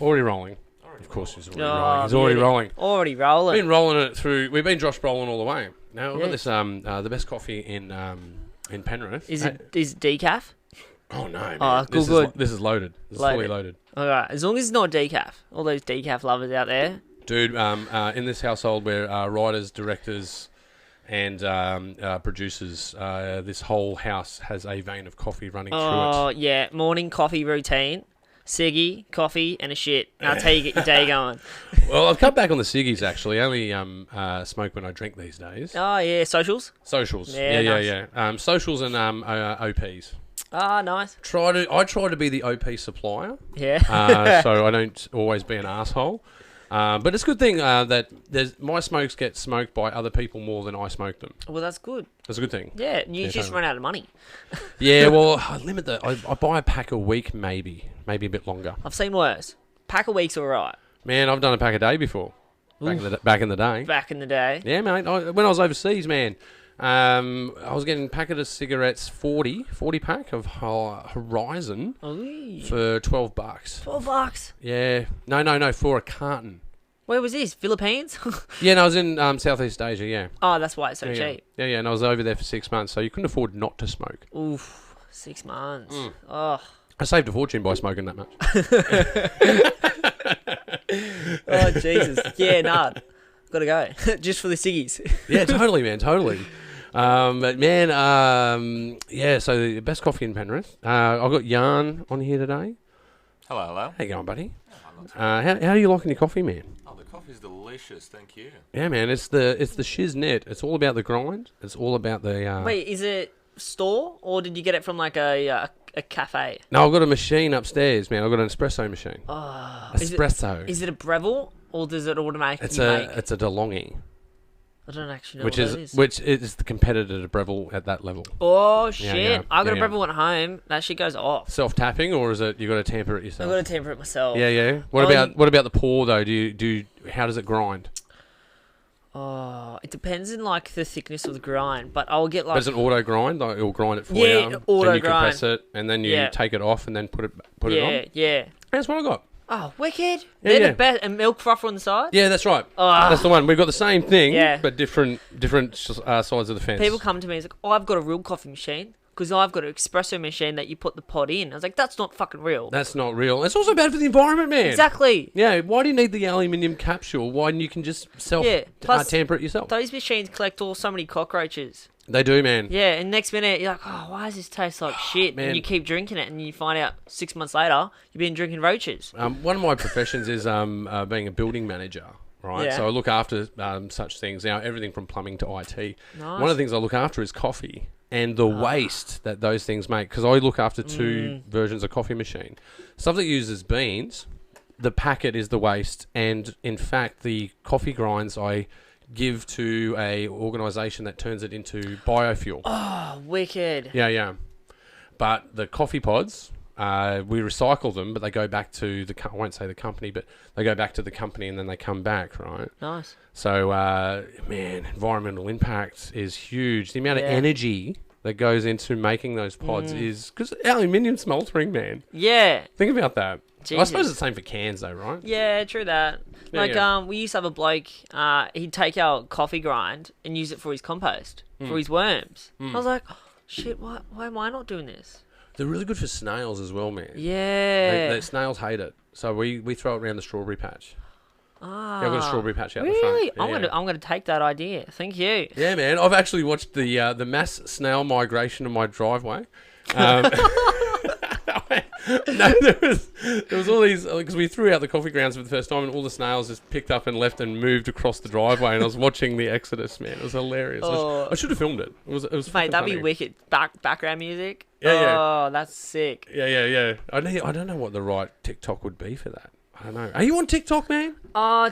Already rolling. Of course, he's already rolling. He's already rolling. Already rolling. Been rolling it through. We've been Josh rolling all the way. Now we've got this the best coffee in Penrith. Is it decaf? Oh no, man. Oh, good. This is loaded. This is fully loaded. All right, as long as it's not decaf. All those decaf lovers out there. Dude, in this household, we're writers, directors, and producers. This whole house has a vein of coffee running through it. Oh yeah, morning coffee routine. Ciggy, coffee, and a shit. And that's how you get your day going. Well, I've cut back on the ciggies, actually. I only smoke when I drink these days. Oh, yeah. Socials? Socials. Yeah, nice. Socials and OPs. Ah, nice. I try to be the OP supplier. Yeah. So I don't always be an asshole. But it's a good thing that my smokes get smoked by other people more than I smoke them. Well, that's good. That's a good thing. Yeah, you just run out of money. Yeah, well, I buy a pack a week, maybe a bit longer. I've seen worse. Pack a week's all right. Man, I've done a pack a day before. Back in the day. Back in the day. Yeah, mate. When I was overseas, man, I was getting a packet of cigarettes, 40 pack of Horizon for $12. $12? Yeah. No, for a carton. Where was this? Philippines? Yeah, no, I was in Southeast Asia, yeah. Oh, that's why it's so cheap. Yeah, and I was over there for 6 months, so you couldn't afford not to smoke. Oof, 6 months. Oh. I saved a fortune by smoking that much. Oh, Jesus. Yeah, nah. Gotta go. Just for the ciggies. Yeah, totally, man, totally. But man, yeah, so the best coffee in Penrith. I've got Yarn on here today. Hello. How you going, buddy? How are you liking your coffee, man? Oh, the coffee's delicious, thank you. Yeah, man, it's the shiz net. It's all about the grind. It's all about the... Wait, is it store, or did you get it from like a cafe? No, I've got a machine upstairs, man. I've got an espresso machine. Oh, espresso. Is it a Breville, or does it automatically It's a DeLonghi. I don't actually know which what is that is. Which is the competitor to Breville at that level. Oh, shit. Yeah. I got a Breville at home. That shit goes off. Self-tapping, or is it you got to tamper it yourself? I got to tamper it myself. Yeah. What about the pour though? How does it grind? Oh, it depends on like the thickness of the grind, but I'll get like. But is it auto grind? Like it'll grind it for you. Yeah, auto then you grind. compress it, and then you take it off, and then put it on. Yeah. That's what I got. Oh, wicked! Yeah, They're the best. And milk frother on the side. Yeah, that's right. Oh. That's the one. We've got the same thing, Yeah. but different sides of the fence. People come to me and it's like, "Oh, I've got a real coffee machine because I've got an espresso machine that you put the pod in." I was like, "That's not fucking real." That's not real. It's also bad for the environment, man. Exactly. Yeah. Why do you need the aluminium capsule? Why don't you can just Plus, tamper it yourself? Those machines collect so many cockroaches. They do, man. Yeah, and next minute you're like, "Oh, why does this taste like shit?" Man. And you keep drinking it, and you find out 6 months later you've been drinking roaches. One of my professions is being a building manager, right? Yeah. So I look after such things. Now, everything from plumbing to IT. Nice. One of the things I look after is coffee and the waste that those things make, because I look after two versions of coffee machine. Stuff that uses beans, the packet is the waste, and in fact, the coffee grinds I give to a organisation that turns it into biofuel. Oh, wicked. Yeah. But the coffee pods, we recycle them, but they go back to I won't say the company, but they go back to the company and then they come back, right? Nice. So, man, environmental impact is huge. The amount of energy that goes into making those pods is... Because aluminium smeltering, man. Yeah. Think about that. Jesus. I suppose it's the same for cans, though, right? Yeah, true that. We used to have a bloke, he'd take our coffee grind and use it for his compost, for his worms. I was like, oh, shit, why am I not doing this? They're really good for snails as well, man. Yeah. The snails hate it. So we throw it around the strawberry patch. Ah. Yeah, I've got a strawberry patch out really? the front. I'm gonna take that idea. Thank you. Yeah, man. I've actually watched the mass snail migration of my driveway. No, there was all these, because we threw out the coffee grounds for the first time, and all the snails just picked up and left and moved across the driveway, and I was watching the exodus, man. It was hilarious. I should have filmed it. It was Mate, that'd funny. be wicked. Background music. Yeah. Oh, that's sick. Yeah. I don't know what the right TikTok would be for that. I don't know. Are you on TikTok, man?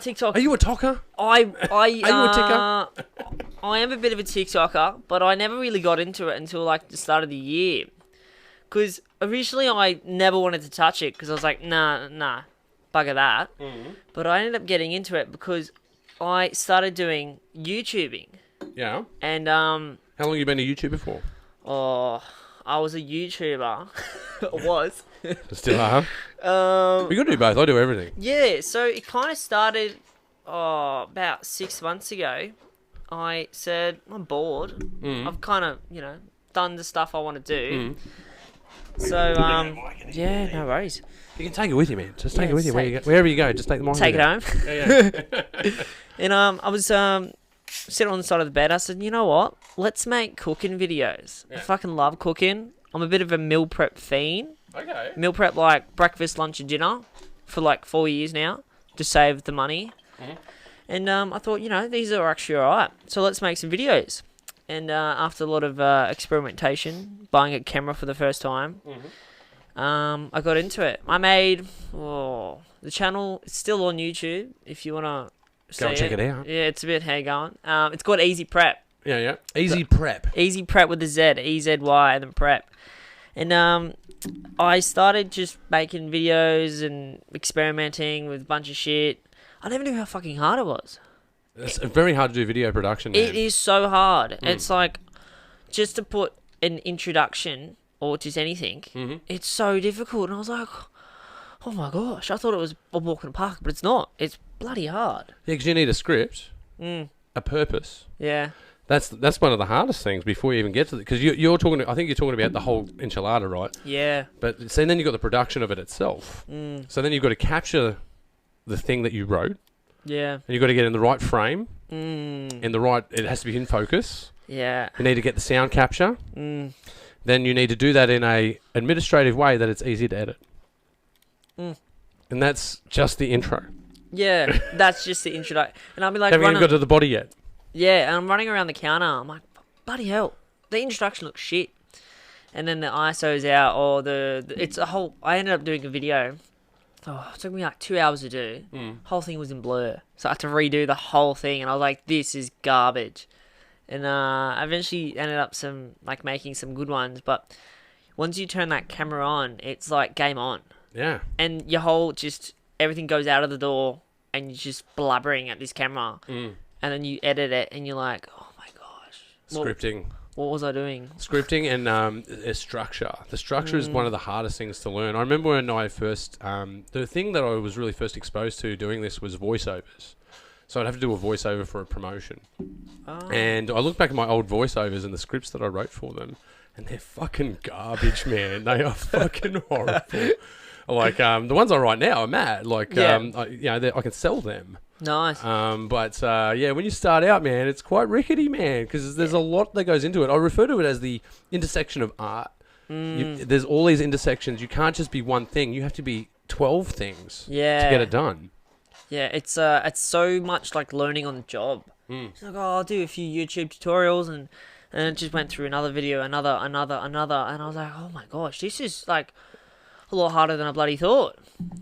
TikTok. Are you a talker? Are you a ticker? I am a bit of a TikToker, but I never really got into it until like the start of the year. Because originally I never wanted to touch it because I was like, nah, bugger that. Mm-hmm. But I ended up getting into it because I started doing YouTubing. Yeah. And how long have you been a YouTuber for? Oh, I was a YouTuber. I was. Still are. We got to do both. I do everything. Yeah, so it kind of started about 6 months ago. I said, I'm bored. I've kind of, done the stuff I want to do. So, yeah, no worries. You can take it with you, man. Just take Yeah, it with you. take- Wherever you go, just take the mic. Take it home. Yeah. And I was sitting on the side of the bed. I said, you know what? Let's make cooking videos. I fucking love cooking. I'm a bit of a meal prep fiend. Okay. Meal prep like breakfast, lunch, and dinner for like 4 years now to save the money. And I thought, these are actually alright. So let's make some videos. And after a lot of experimentation, buying a camera for the first time, I got into it. I made the channel. It's still on YouTube if you want to Go and check it out. Yeah, it's a bit hair going. It's called Easy Prep. Yeah. Easy prep. Easy Prep with the Z, E-Z-Y, and then prep. And I started just making videos and experimenting with a bunch of shit. I never knew how fucking hard it was. It's very hard to do video production, man. It is so hard. It's like, just to put an introduction or just anything, it's so difficult. And I was like, oh my gosh, I thought it was a walk in the park, but it's not. It's bloody hard. Yeah, because you need a script, a purpose. Yeah. That's one of the hardest things before you even get to it. Because you're talking, I think you're talking about the whole enchilada, right? Yeah. But so then you've got the production of it itself. So then you've got to capture the thing that you wrote. Yeah. And you've got to get in the right frame. In the right, it has to be in focus. Yeah. You need to get the sound capture. Then you need to do that in a administrative way that it's easy to edit. And that's just the intro. Yeah, that's just the introduction. And I'll be like, Haven't even got to the body yet. yeah, and I'm running around the counter. I'm like, bloody hell, the introduction looks shit. And then the ISO's out, or it's a whole. I ended up doing a video. Oh, it took me like 2 hours to do. Whole thing was in blur, so I had to redo the whole thing. And I was like, this is garbage. And I eventually ended up making some good ones. But once you turn that camera on, it's like game on. Yeah. And your whole everything goes out of the door, and you're just blubbering at this camera. And then you edit it, and you're like, oh my gosh. Scripting. What was I doing? Scripting and structure. The structure is one of the hardest things to learn. I remember when I first, the thing that I was really first exposed to doing this was voiceovers. So I'd have to do a voiceover for a promotion. And I look back at my old voiceovers and the scripts that I wrote for them, and they're fucking garbage, man. They are fucking horrible. Like, the ones I write now are mad. Like, I can sell them. Nice. But when you start out, man, it's quite rickety, man, because there's a lot that goes into it. I refer to it as the intersection of art. There's all these intersections. You can't just be one thing. You have to be 12 things to get it done. Yeah, it's so much like learning on the job. It's like, I'll do a few YouTube tutorials, and it just went through another video, another, and I was like, oh my gosh, this is like a lot harder than I bloody thought.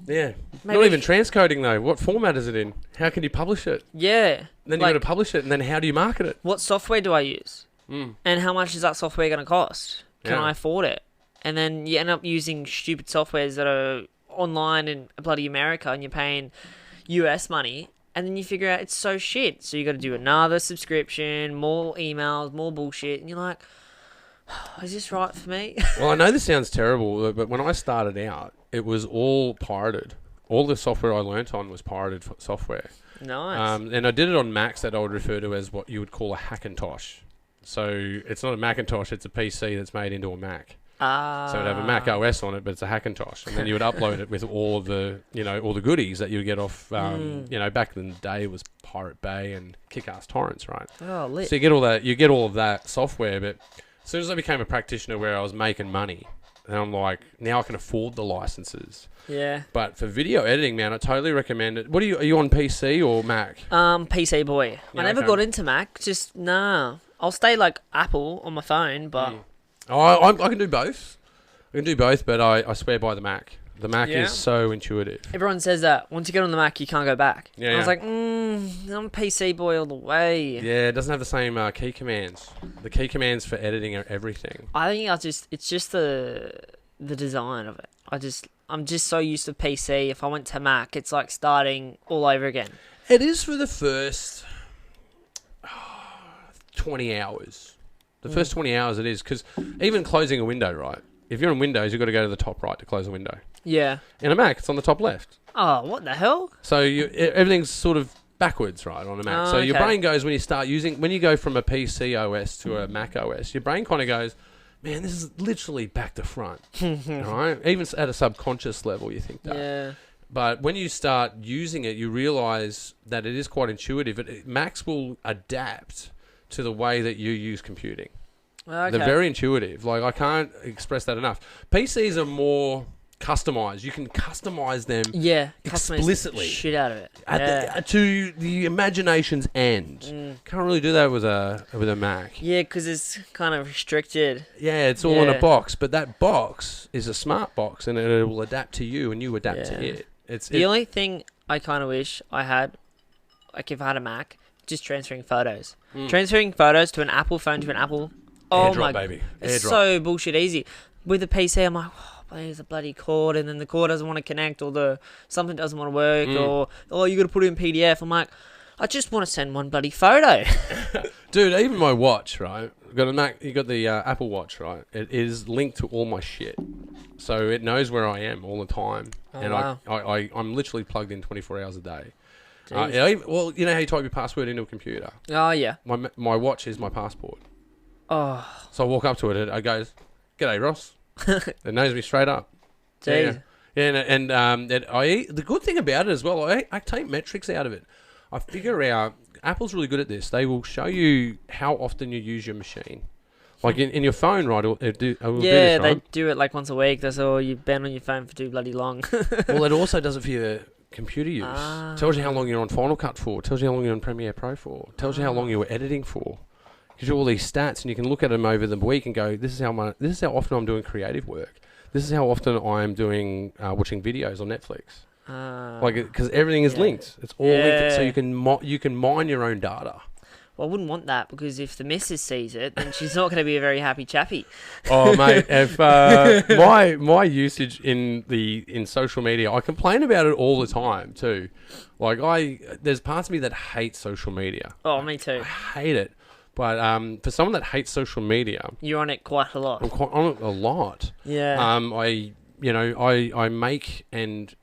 Yeah. Maybe Not even transcoding, though. What format is it in? How can you publish it? Yeah. Then you got to publish it, and then how do you market it? What software do I use? And how much is that software going to cost? Can I afford it? And then you end up using stupid softwares that are online in bloody America, and you're paying US money, and then you figure out it's so shit. So you got to do another subscription, more emails, more bullshit, and you're like, is this right for me? Well, I know this sounds terrible, but when I started out, it was all pirated. All the software I learnt on was pirated software. Nice. And I did it on Macs that I would refer to as what you would call a Hackintosh. So it's not a Macintosh, it's a PC that's made into a Mac. So it'd have a Mac OS on it, but it's a Hackintosh, and then you would upload it with all the, all the goodies that you would get off. Back in the day, it was Pirate Bay and Kick-Ass Torrents, right? Oh, lit. So you get all that, you get all of that software, but as soon as I became a practitioner where I was making money, and I'm like, now I can afford the licenses. Yeah. But for video editing, man, I totally recommend it. Are you on PC or Mac? PC boy. Yeah, I never okay. got into Mac. Just nah. I'll stay like Apple on my phone, but I can do both. I can do both, but I swear by the Mac. The Mac Yeah. is so intuitive. everyone says that once you get on the Mac, you can't go back. Yeah, I was yeah. like, I'm a PC boy all the way. Yeah, it doesn't have the same key commands. The key commands for editing are everything. I think it's just the design of it. I'm just so used to PC. If I went to Mac, it's like starting all over again. It is for the first 20 hours. The first 20 hours it is, because even closing a window, right? if you're in Windows, you've got to go to the top right to close a window. Yeah. In a Mac, it's on the top left. Oh, what the hell? So everything's sort of backwards, right, on a Mac. Oh, So your okay. brain goes when you go from a PC OS to a Mac OS, your brain kind of goes, man, this is literally back to front. Right? Even at a subconscious level, you think that. Yeah. But when you start using it, you realize that it is quite intuitive. Macs will adapt to the way that you use computing. Okay. They're very intuitive. Like, I can't express that enough. PCs are more customized. You can customize them explicitly. Shit out of it. To the imagination's end. Can't really do that with a Mac. Yeah, because it's kind of restricted. Yeah, it's all in a box, but that box is a smart box, and it will adapt to you, and you adapt to it. The only thing I kind of wish I had, like if I had a Mac, just transferring photos. Transferring photos to an Apple phone to an Apple. Oh AirDrop, my, baby. it's AirDrop. so bullshit easy. With the PC, I'm like, there's a bloody cord, and then the cord doesn't want to connect, or something doesn't want to work, or you got to put it in PDF. I'm like, I just want to send one bloody photo. Dude, even my watch, right? Got a Mac. You got the Apple Watch, right? It is linked to all my shit, so it knows where I am all the time, wow. I'm literally plugged in 24 hours a day. Jeez. Well, you know how you type your password into a computer? Oh yeah. My watch is my passport. Oh. So I walk up to it, and it goes, "G'day, Ross." It knows me straight up. Jeez. The good thing about it as well, I take metrics out of it. I figure out, Apple's really good at this. They will show you how often you use your machine. Like in your phone, right? It will do this, right? They do it like once a week. That's all. You've been on your phone for too bloody long. Well, it also does it for your computer use. Tells you how long you're on Final Cut for. Tells you how long you're on Premiere Pro for. Tells you how long you were editing for. Gives you all these stats, and you can look at them over the week and go, this is how often I'm doing creative work. This is how often I'm doing watching videos on Netflix. Because everything is linked. It's all linked, so you can mine your own data. Well, I wouldn't want that, because if the missus sees it, then she's not going to be a very happy chappy. Oh, mate, if my usage in social media, I complain about it all the time too. Like there's parts of me that hate social media. Oh, me too. I hate it. But for someone that hates social media, you're on it quite a lot. I'm quite on it a lot. Yeah. I make and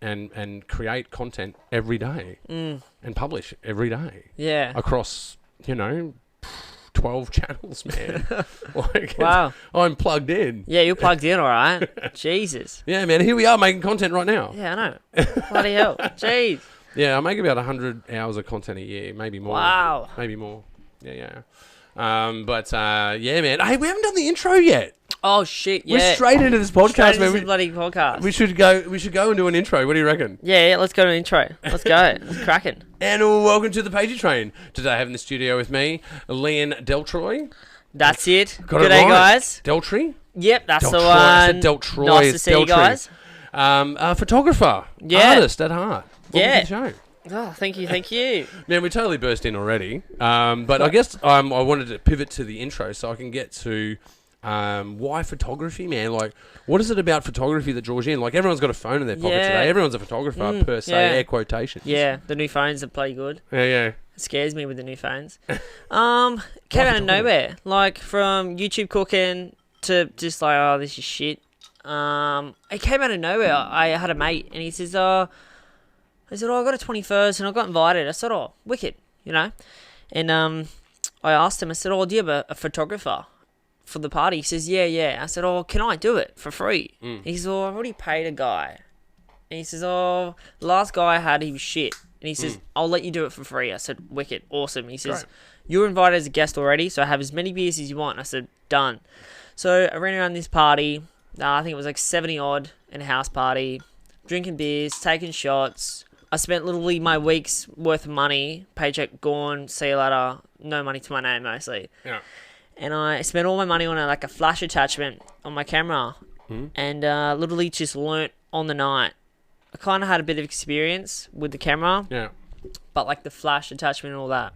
create content every day and publish every day. Yeah. Across 12 channels, man. Wow. I'm plugged in. Yeah, you're plugged in, all right. Jesus. Yeah, man. Here we are making content right now. Yeah, I know. Bloody hell. Jeez. Yeah, I make about 100 hours of content a year, maybe more. Wow. Maybe more. Yeah. Yeah, man. Hey, we haven't done the intro yet. Oh shit! Yeah, we're straight into this podcast, man. This bloody podcast. We should go and do an intro. What do you reckon? Yeah. Let's go to an intro. Let's go. It's cracking. And welcome to the Pagey Train. Today I have in the studio with me, Leon Dealtry. That's it. Got Good it day, right. guys. Dealtry. Yep, that's Dealtry. the one. I said Dealtry. Nice to see you guys. A photographer. Yeah. Artist at heart. Welcome to the show. Oh, thank you. Man, we totally burst in already. But I guess I wanted to pivot to the intro so I can get to why photography, man. Like, what is it about photography that draws you in? Like, everyone's got a phone in their pocket today. Everyone's a photographer per se, air quotations. Yeah, the new phones are bloody good. Yeah. It scares me with the new phones. Came out of nowhere. Like, from YouTube cooking to just like, oh, this is shit. It came out of nowhere. I had a mate and he says, I said, I got a 21st and I got invited. I said, oh, wicked, And I asked him, I said, do you have a photographer for the party? He says, yeah. I said, can I do it for free? He says, I've already paid a guy. And he says, the last guy I had, he was shit. And he says, I'll let you do it for free. I said, wicked, awesome. He says, you're invited as a guest already, so have as many beers as you want. I said, done. So I ran around this party. I think it was like 70 odd in a house party, drinking beers, taking shots. I spent literally my week's worth of money, paycheck gone, see you later, no money to my name mostly. Yeah. And I spent all my money on a flash attachment on my camera and literally just learnt on the night. I kind of had a bit of experience with the camera. Yeah. But like the flash attachment and all that,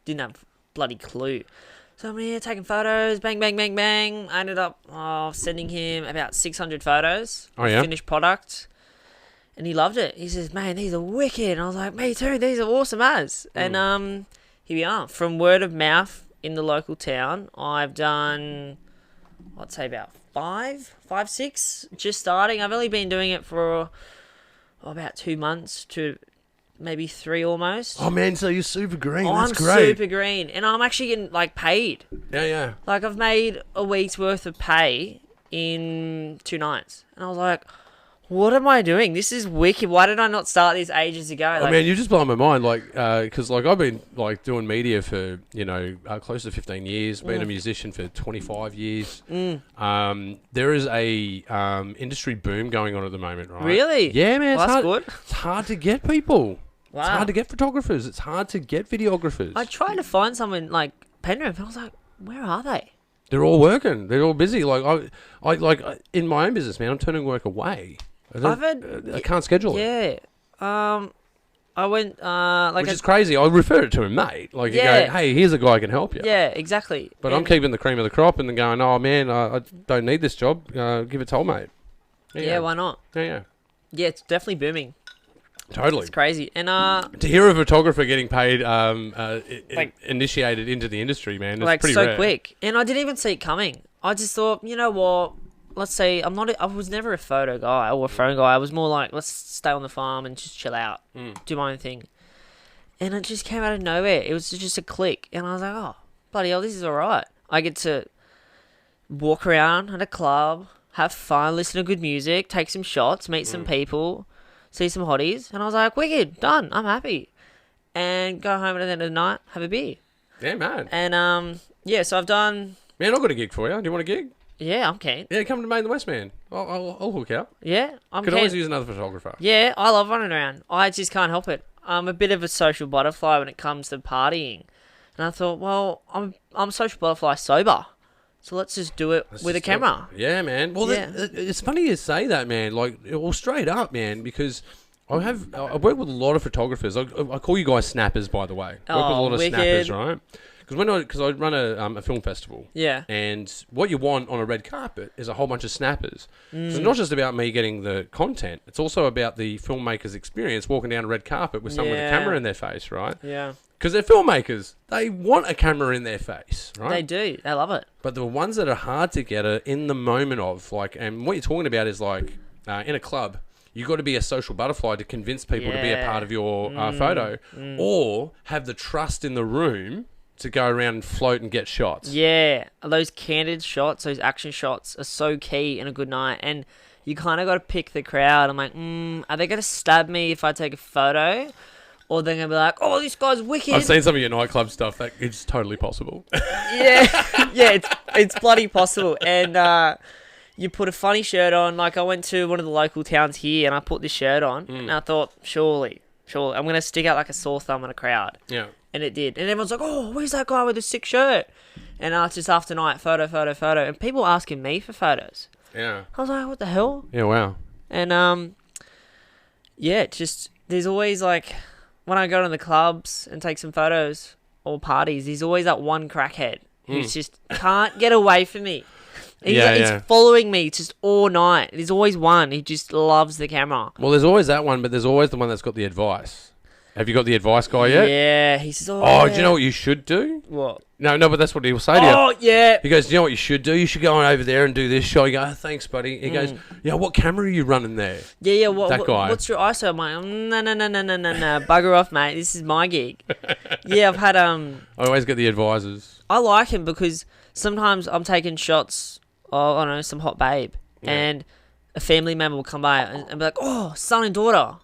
didn't have a bloody clue. So I'm here taking photos, bang, bang, bang, bang. I ended up sending him about 600 photos of finished product. And he loved it. He says, man, these are wicked. And I was like, me too, these are awesome as. And here we are. From word of mouth in the local town, I've done, I'd say about five, six, just starting. I've only been doing it for about 2 months to maybe 3 almost. Oh man, so you're super green. That's I'm great. super green, and I'm actually getting like paid. Yeah. Like I've made a week's worth of pay in 2 nights, and I was like, "What am I doing? This is wicked. Why did I not start this ages ago?" Oh man, you just blow my mind. Like, because like I've been like doing media for close to 15 years. Been a musician for 25 years. There is a industry boom going on at the moment, right? Really? Yeah, man. Well, it's that's hard, good. It's hard to get people. Wow. It's hard to get photographers. It's hard to get videographers. I tried to find someone like Penrith, and I was like, "Where are they?" They're all working. They're all busy. Like I in my own business, man. I'm turning work away. I can't schedule it. Yeah. I went like Which is crazy. I refer it to him, mate. Like, you go, hey, here's a guy who can help you. Yeah, exactly. But I'm keeping the cream of the crop and then going, oh, man, I don't need this job. Give it to old mate. Yeah, why not? Yeah. Yeah, it's definitely booming. Totally. It's crazy. And to hear a photographer getting paid, initiated into the industry, man, it's like pretty so rare. quick. And I didn't even see it coming. I just thought, you know what? Let's say I was never a photo guy or a phone guy. I was more like, let's stay on the farm and just chill out, do my own thing. And it just came out of nowhere. It was just a click, and I was like, oh, bloody hell, this is all right. I get to walk around at a club, have fun, listen to good music, take some shots, meet some people, see some hotties, and I was like, wicked, done. I'm happy, and go home at the end of the night, have a beer. Yeah, man. And yeah, so I've done. Man, I've got a gig for you. Do you want a gig? Yeah, I'm keen. Yeah, come to Main the West, man. I'll hook you up. Yeah, I'm Could keen. always use another photographer. Yeah, I love running around. I just can't help it. I'm a bit of a social butterfly when it comes to partying. And I thought, well, I'm a social butterfly sober. So let's just do it with a camera. Yeah, man. Well, Yeah. It's funny you say that, man. Like, well, straight up, man, because I work with a lot of photographers. I call you guys snappers, by the way. I work with a lot of wicked. snappers, right? Because I run a film festival. Yeah. And what you want on a red carpet is a whole bunch of snappers. So it's not just about me getting the content. It's also about the filmmaker's experience walking down a red carpet with someone with a camera in their face, right? Yeah. Because they're filmmakers. They want a camera in their face, right? They do. They love it. But the ones that are hard to get are in the moment of, like, and what you're talking about is like in a club, you got to be a social butterfly to convince people to be a part of your photo, or have the trust in the room to go around and float and get shots. Yeah. Those candid shots, those action shots are so key in a good night. And you kind of got to pick the crowd. I'm like, are they going to stab me if I take a photo? Or they're going to be like, oh, this guy's wicked. I've seen some of your nightclub stuff. That it's totally possible. Yeah, it's bloody possible. And you put a funny shirt on. Like, I went to one of the local towns here and I put this shirt on. And I thought, surely, I'm going to stick out like a sore thumb in a crowd. Yeah. And it did. And everyone's like, oh, where's that guy with the sick shirt? And it's just after night, photo. And people asking me for photos. Yeah. I was like, what the hell? Yeah, wow. And, yeah, just, there's always like, when I go to the clubs and take some photos or parties, there's always that one crackhead who just can't get away from me. He's following me just all night. There's always one. He just loves the camera. Well, there's always that one, but there's always the one that's got the advice. Have you got the advice guy yet? Yeah. He says, Oh, do you know what you should do? What? No, but that's what he'll say to you. Oh, yeah. He goes, do you know what you should do? You should go on over there and do this shot. You go, oh, thanks, buddy. He goes, yeah, what camera are you running there? Yeah. That guy. What's your ISO? I'm like, no. Bugger off, mate. This is my gig. Yeah, I've had... I always get the advisors. I like him because sometimes I'm taking shots of, I don't know, some hot babe. Yeah. And a family member will come by and be like, oh, son and daughter,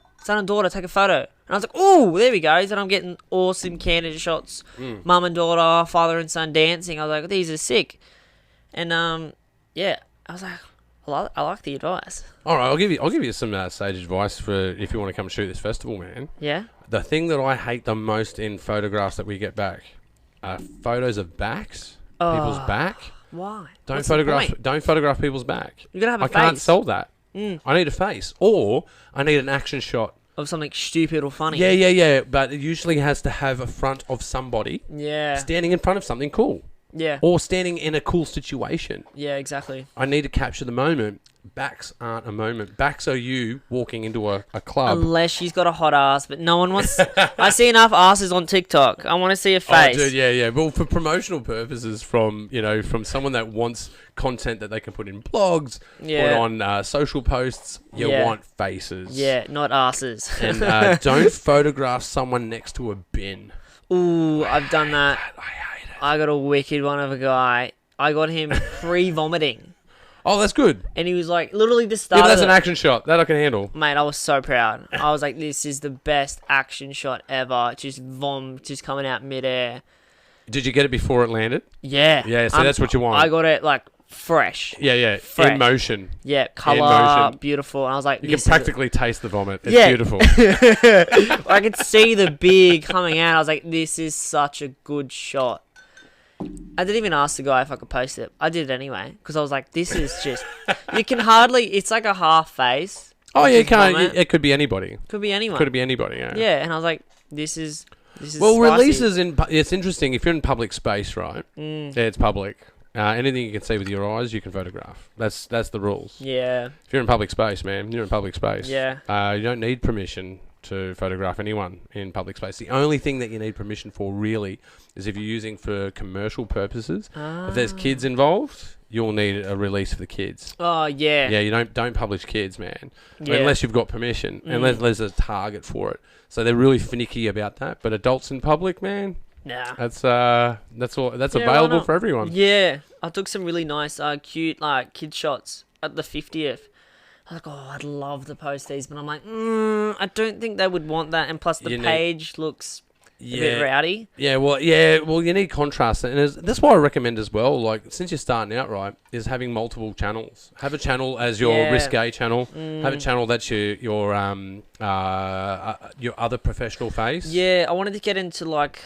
take a photo. And I was like, oh, there we go. And I'm getting awesome candid shots. Mum and daughter, father and son dancing. I was like, these are sick. And, yeah, I was like, I like the advice. All right, I'll give you some sage advice for if you want to come shoot this festival, man. Yeah? The thing that I hate the most in photographs that we get back are photos of backs, people's back. Why? Don't photograph people's back. You're going to have a I face. can't sell that. I need a face, or I need an action shot. Of something stupid or funny. Yeah. But it usually has to have a front of somebody Yeah. standing in front of something cool. Yeah. or standing in a cool situation. Yeah, exactly. I need to capture the moment. Backs aren't a moment. Backs are you walking into a club. Unless she's got a hot ass, but no one wants. I see enough asses on TikTok. I want to see a face. Oh, dude, yeah. Well, for promotional purposes, from someone that wants content that they can put in blogs, put on social posts, you want faces. Yeah, not asses. And don't photograph someone next to a bin. Ooh, I've done that. I hate it. I got a wicked one of a guy. I got him pre-vomiting. Oh, that's good. And he was like, literally the start. Yeah, but that's an action shot. That I can handle. Mate, I was so proud. I was like, this is the best action shot ever. Just just coming out midair. Did you get it before it landed? Yeah. Yeah, so that's what you want. I got it like fresh. Yeah. Fresh. In motion. Yeah, colour, beautiful. And I was like, you can practically taste the vomit. It's beautiful. I could see the beer coming out. I was like, this is such a good shot. I didn't even ask the guy if I could post it. I did it anyway because I was like, this is just... You can hardly... It's like a half face. Oh, yeah, you can't... It could be anybody. Could be anyone. Could be anybody, yeah. Yeah, and I was like, this is well, spicy. releases in... It's interesting. If you're in public space, right? Yeah, it's public. Anything you can see with your eyes, you can photograph. That's the rules. Yeah. If you're in public space, man, you're in public space. Yeah. You don't need permission to photograph anyone in public space. The only thing that you need permission for, really, is if you're using for commercial purposes. If there's kids involved, you'll need a release for the kids. Oh, yeah. Yeah, you don't publish kids, man. Yeah. Unless you've got permission. Unless there's a target for it. So they're really finicky about that. But adults in public, man, nah. that's available for everyone. Yeah. I took some really nice, cute, kid shots at the 50th. I was like, oh, I'd love to post these, but I'm like, I don't think they would want that. And plus, the page looks a bit rowdy. Yeah, well, you need contrast, and that's why I recommend as well. Like, since you're starting out, right, is having multiple channels. Have a channel as your risque channel. Have a channel that's your other professional face. Yeah, I wanted to get into what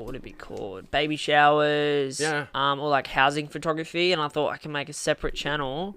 would it be called? Baby showers. Yeah. Or like housing photography, and I thought I can make a separate channel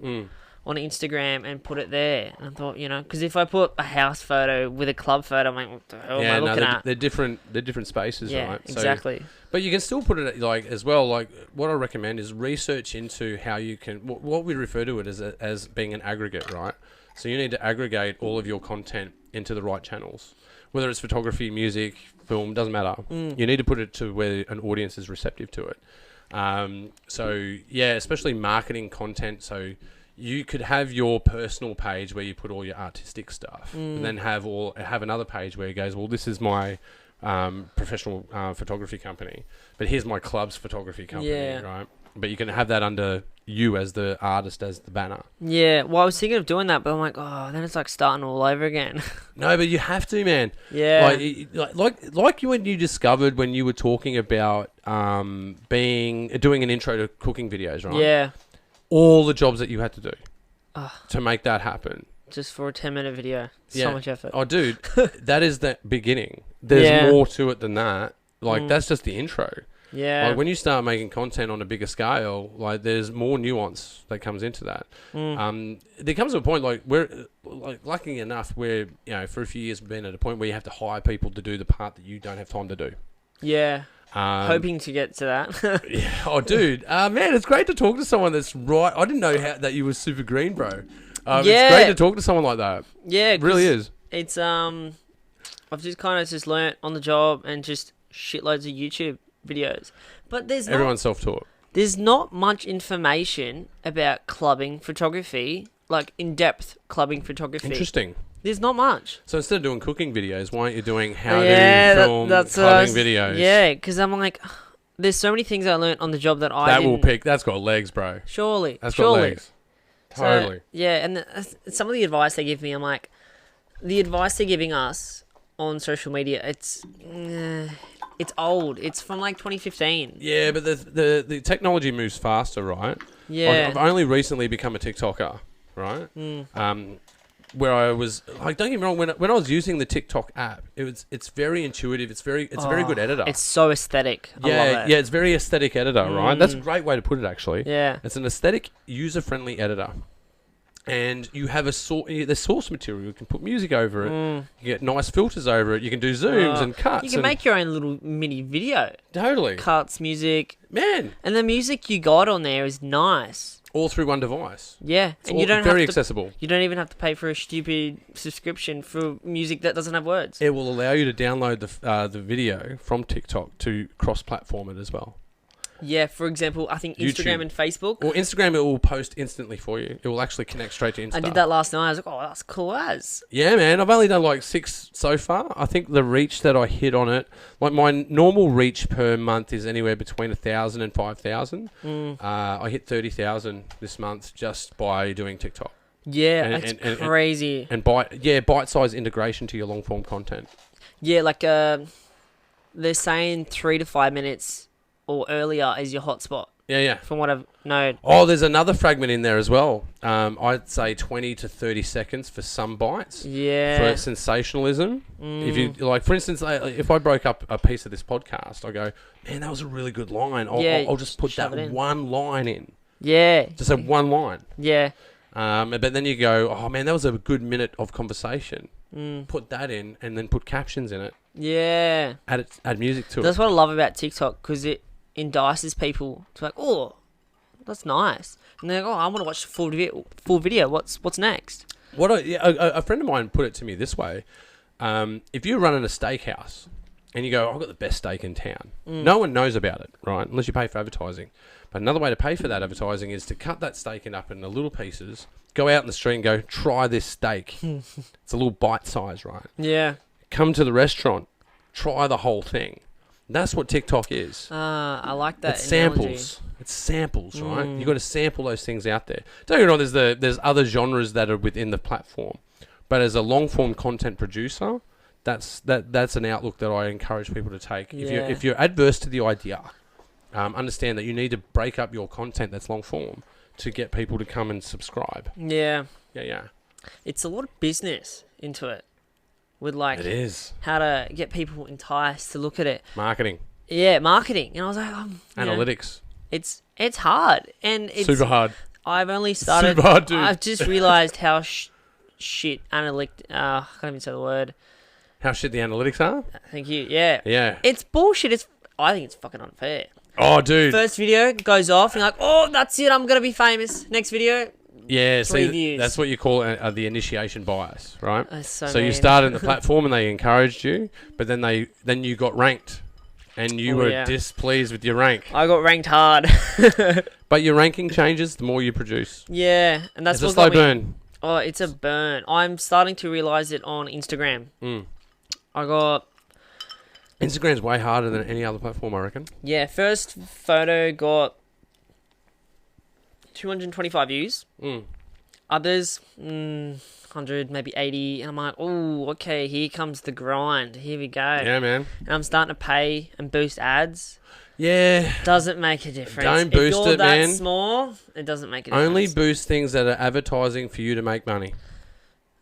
on Instagram and put it there. And I thought, because if I put a house photo with a club photo, I'm like, what the hell am I looking at? They're different spaces, right? Exactly. But you can still put it as well. Like, what I recommend is research into how you can. What we refer to it as being an aggregate, right? So you need to aggregate all of your content into the right channels. Whether it's photography, music, film, doesn't matter. You need to put it to where an audience is receptive to it. Especially marketing content. So you could have your personal page where you put all your artistic stuff, and then have another page where it goes, well, this is my professional photography company, but here's my club's photography company, right? But you can have that under you as the artist, as the banner. Yeah, well, I was thinking of doing that, but I'm like, then it's like starting all over again. No, but you have to, man. Yeah. Like when you discovered when you were talking about doing an intro to cooking videos, right? Yeah. All the jobs that you had to do to make that happen. Just for a 10-minute video. So much effort. Oh, dude, that is the beginning. There's more to it than that. That's just the intro. Yeah. Like, when you start making content on a bigger scale, there's more nuance that comes into that. There comes a point we're lucky enough where for a few years we've been at a point where you have to hire people to do the part that you don't have time to do. Yeah. Hoping to get to that. Yeah. Oh, dude, man, it's great to talk to someone that's right. I didn't know that you were super green, bro. It's great to talk to someone like that. Yeah, it really is. It's I've just kind of learnt on the job and just shitloads of YouTube videos, but everyone's self-taught. There's not much information about clubbing photography, like in-depth clubbing photography. Interesting. There's not much. So instead of doing cooking videos, why aren't you doing how to film clubbing videos? Yeah, because I'm like, there's so many things I learnt on the job that that's got legs, bro. Surely. That's got legs. Totally. So, yeah, and some of the advice they give me, I'm like, the advice they're giving us on social media, it's old. It's from 2015. Yeah, but the technology moves faster, right? Yeah. I've only recently become a TikToker, right? Where I was don't get me wrong, when I was using the TikTok app, it's very intuitive. It's a very good editor. It's so aesthetic. I love it. Yeah, it's very aesthetic editor, right? That's a great way to put it, actually. Yeah. It's an aesthetic, user-friendly editor. and you have the source material. You can put music over it. You get nice filters over it. You can do zooms and cuts. You can make your own little mini video. Totally. Cuts, music. Man. And the music you got on there is nice. All through one device. Yeah. It's very accessible. You don't even have to pay for a stupid subscription for music that doesn't have words. It will allow you to download the video from TikTok to cross-platform it as well. Yeah, for example, I think Instagram YouTube. and Facebook. Or Instagram, it will post instantly for you. It will actually connect straight to Insta. I did that last night. I was like, oh, that's cool as. Yeah, man. I've only done like 6 so far. I think the reach that I hit on it, like my normal reach per month is anywhere between 1,000 and 5,000. I hit 30,000 this month just by doing TikTok. Yeah, that's crazy. And bite-sized integration to your long-form content. Yeah, like they're saying 3 to 5 minutes or earlier is your hotspot. Yeah. From what I've known. Oh, there's another fragment in there as well. I'd say 20 to 30 seconds for some bites. Yeah. For sensationalism. If you like, for instance, if I broke up a piece of this podcast, I go, man, that was a really good line. I'll just put that one line in. Yeah. Just have one line. Yeah. But then you go, oh man, that was a good minute of conversation. Put that in, and then put captions in it. Yeah. Add music to it. That's what I love about TikTok, because it entices people to like, oh, that's nice, and they're like, oh, I want to watch the full video. What's next? A friend of mine put it to me this way: if you're running a steakhouse and you go, I've got the best steak in town, no one knows about it, right? Unless you pay for advertising. But another way to pay for that advertising is to cut that steak up into little pieces, go out in the street and go, try this steak. It's a little bite size, right? Yeah. Come to the restaurant, try the whole thing. That's what TikTok is. I like that. It's samples. It's samples, right? You've got to sample those things out there. Don't get me wrong, there's other genres that are within the platform. But as a long-form content producer, that's an outlook that I encourage people to take. Yeah. If you're adverse to the idea, understand that you need to break up your content that's long-form to get people to come and subscribe. Yeah. Yeah. It's a lot of business into it. With like it is how to get people enticed to look at it. Marketing. Yeah, marketing. And I was like, analytics. It's hard, and it's super hard. I've only started. Super hard, dude. I've just realized how shit I can't even say the word. How shit the analytics are? Thank you. Yeah. Yeah. It's bullshit. I think it's fucking unfair. Oh, dude. First video goes off, and you're like, oh, that's it. I'm gonna be famous. Next video. Yeah, 3 see, views. that's what you call the initiation bias, right? That's so you mean. started in the platform and they encouraged you, but then you got ranked, and you were displeased with your rank. I got ranked hard. But your ranking changes the more you produce. Yeah, and that's it's a slow burn. Oh, it's a burn. I'm starting to realize it on Instagram. I got... Instagram's way harder than any other platform, I reckon. Yeah, first photo got 225 views. Others, 100, maybe 80. And I'm like, oh, okay, here comes the grind. Here we go. Yeah, man. And I'm starting to pay and boost ads. Yeah. Doesn't make a difference. Don't boost it, man. If you're that small, it doesn't make a difference. Only boost things that are advertising for you to make money.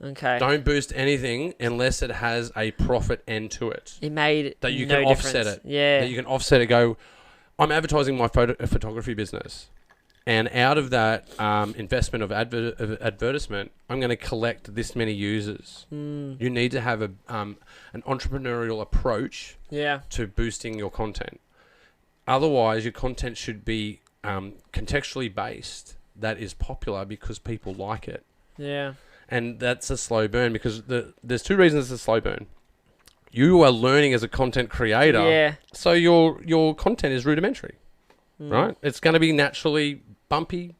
Okay. Don't boost anything unless it has a profit end to it. It made that you no can difference. offset it. Yeah. That you can offset it. Go, I'm advertising my photography business. And out of that investment of advertisement, I'm going to collect this many users. You need to have an entrepreneurial approach to boosting your content. Otherwise, your content should be contextually based that is popular because people like it. Yeah. And that's a slow burn because there's 2 reasons it's a slow burn. You are learning as a content creator, so your content is rudimentary, right? It's going to be naturally bumpy,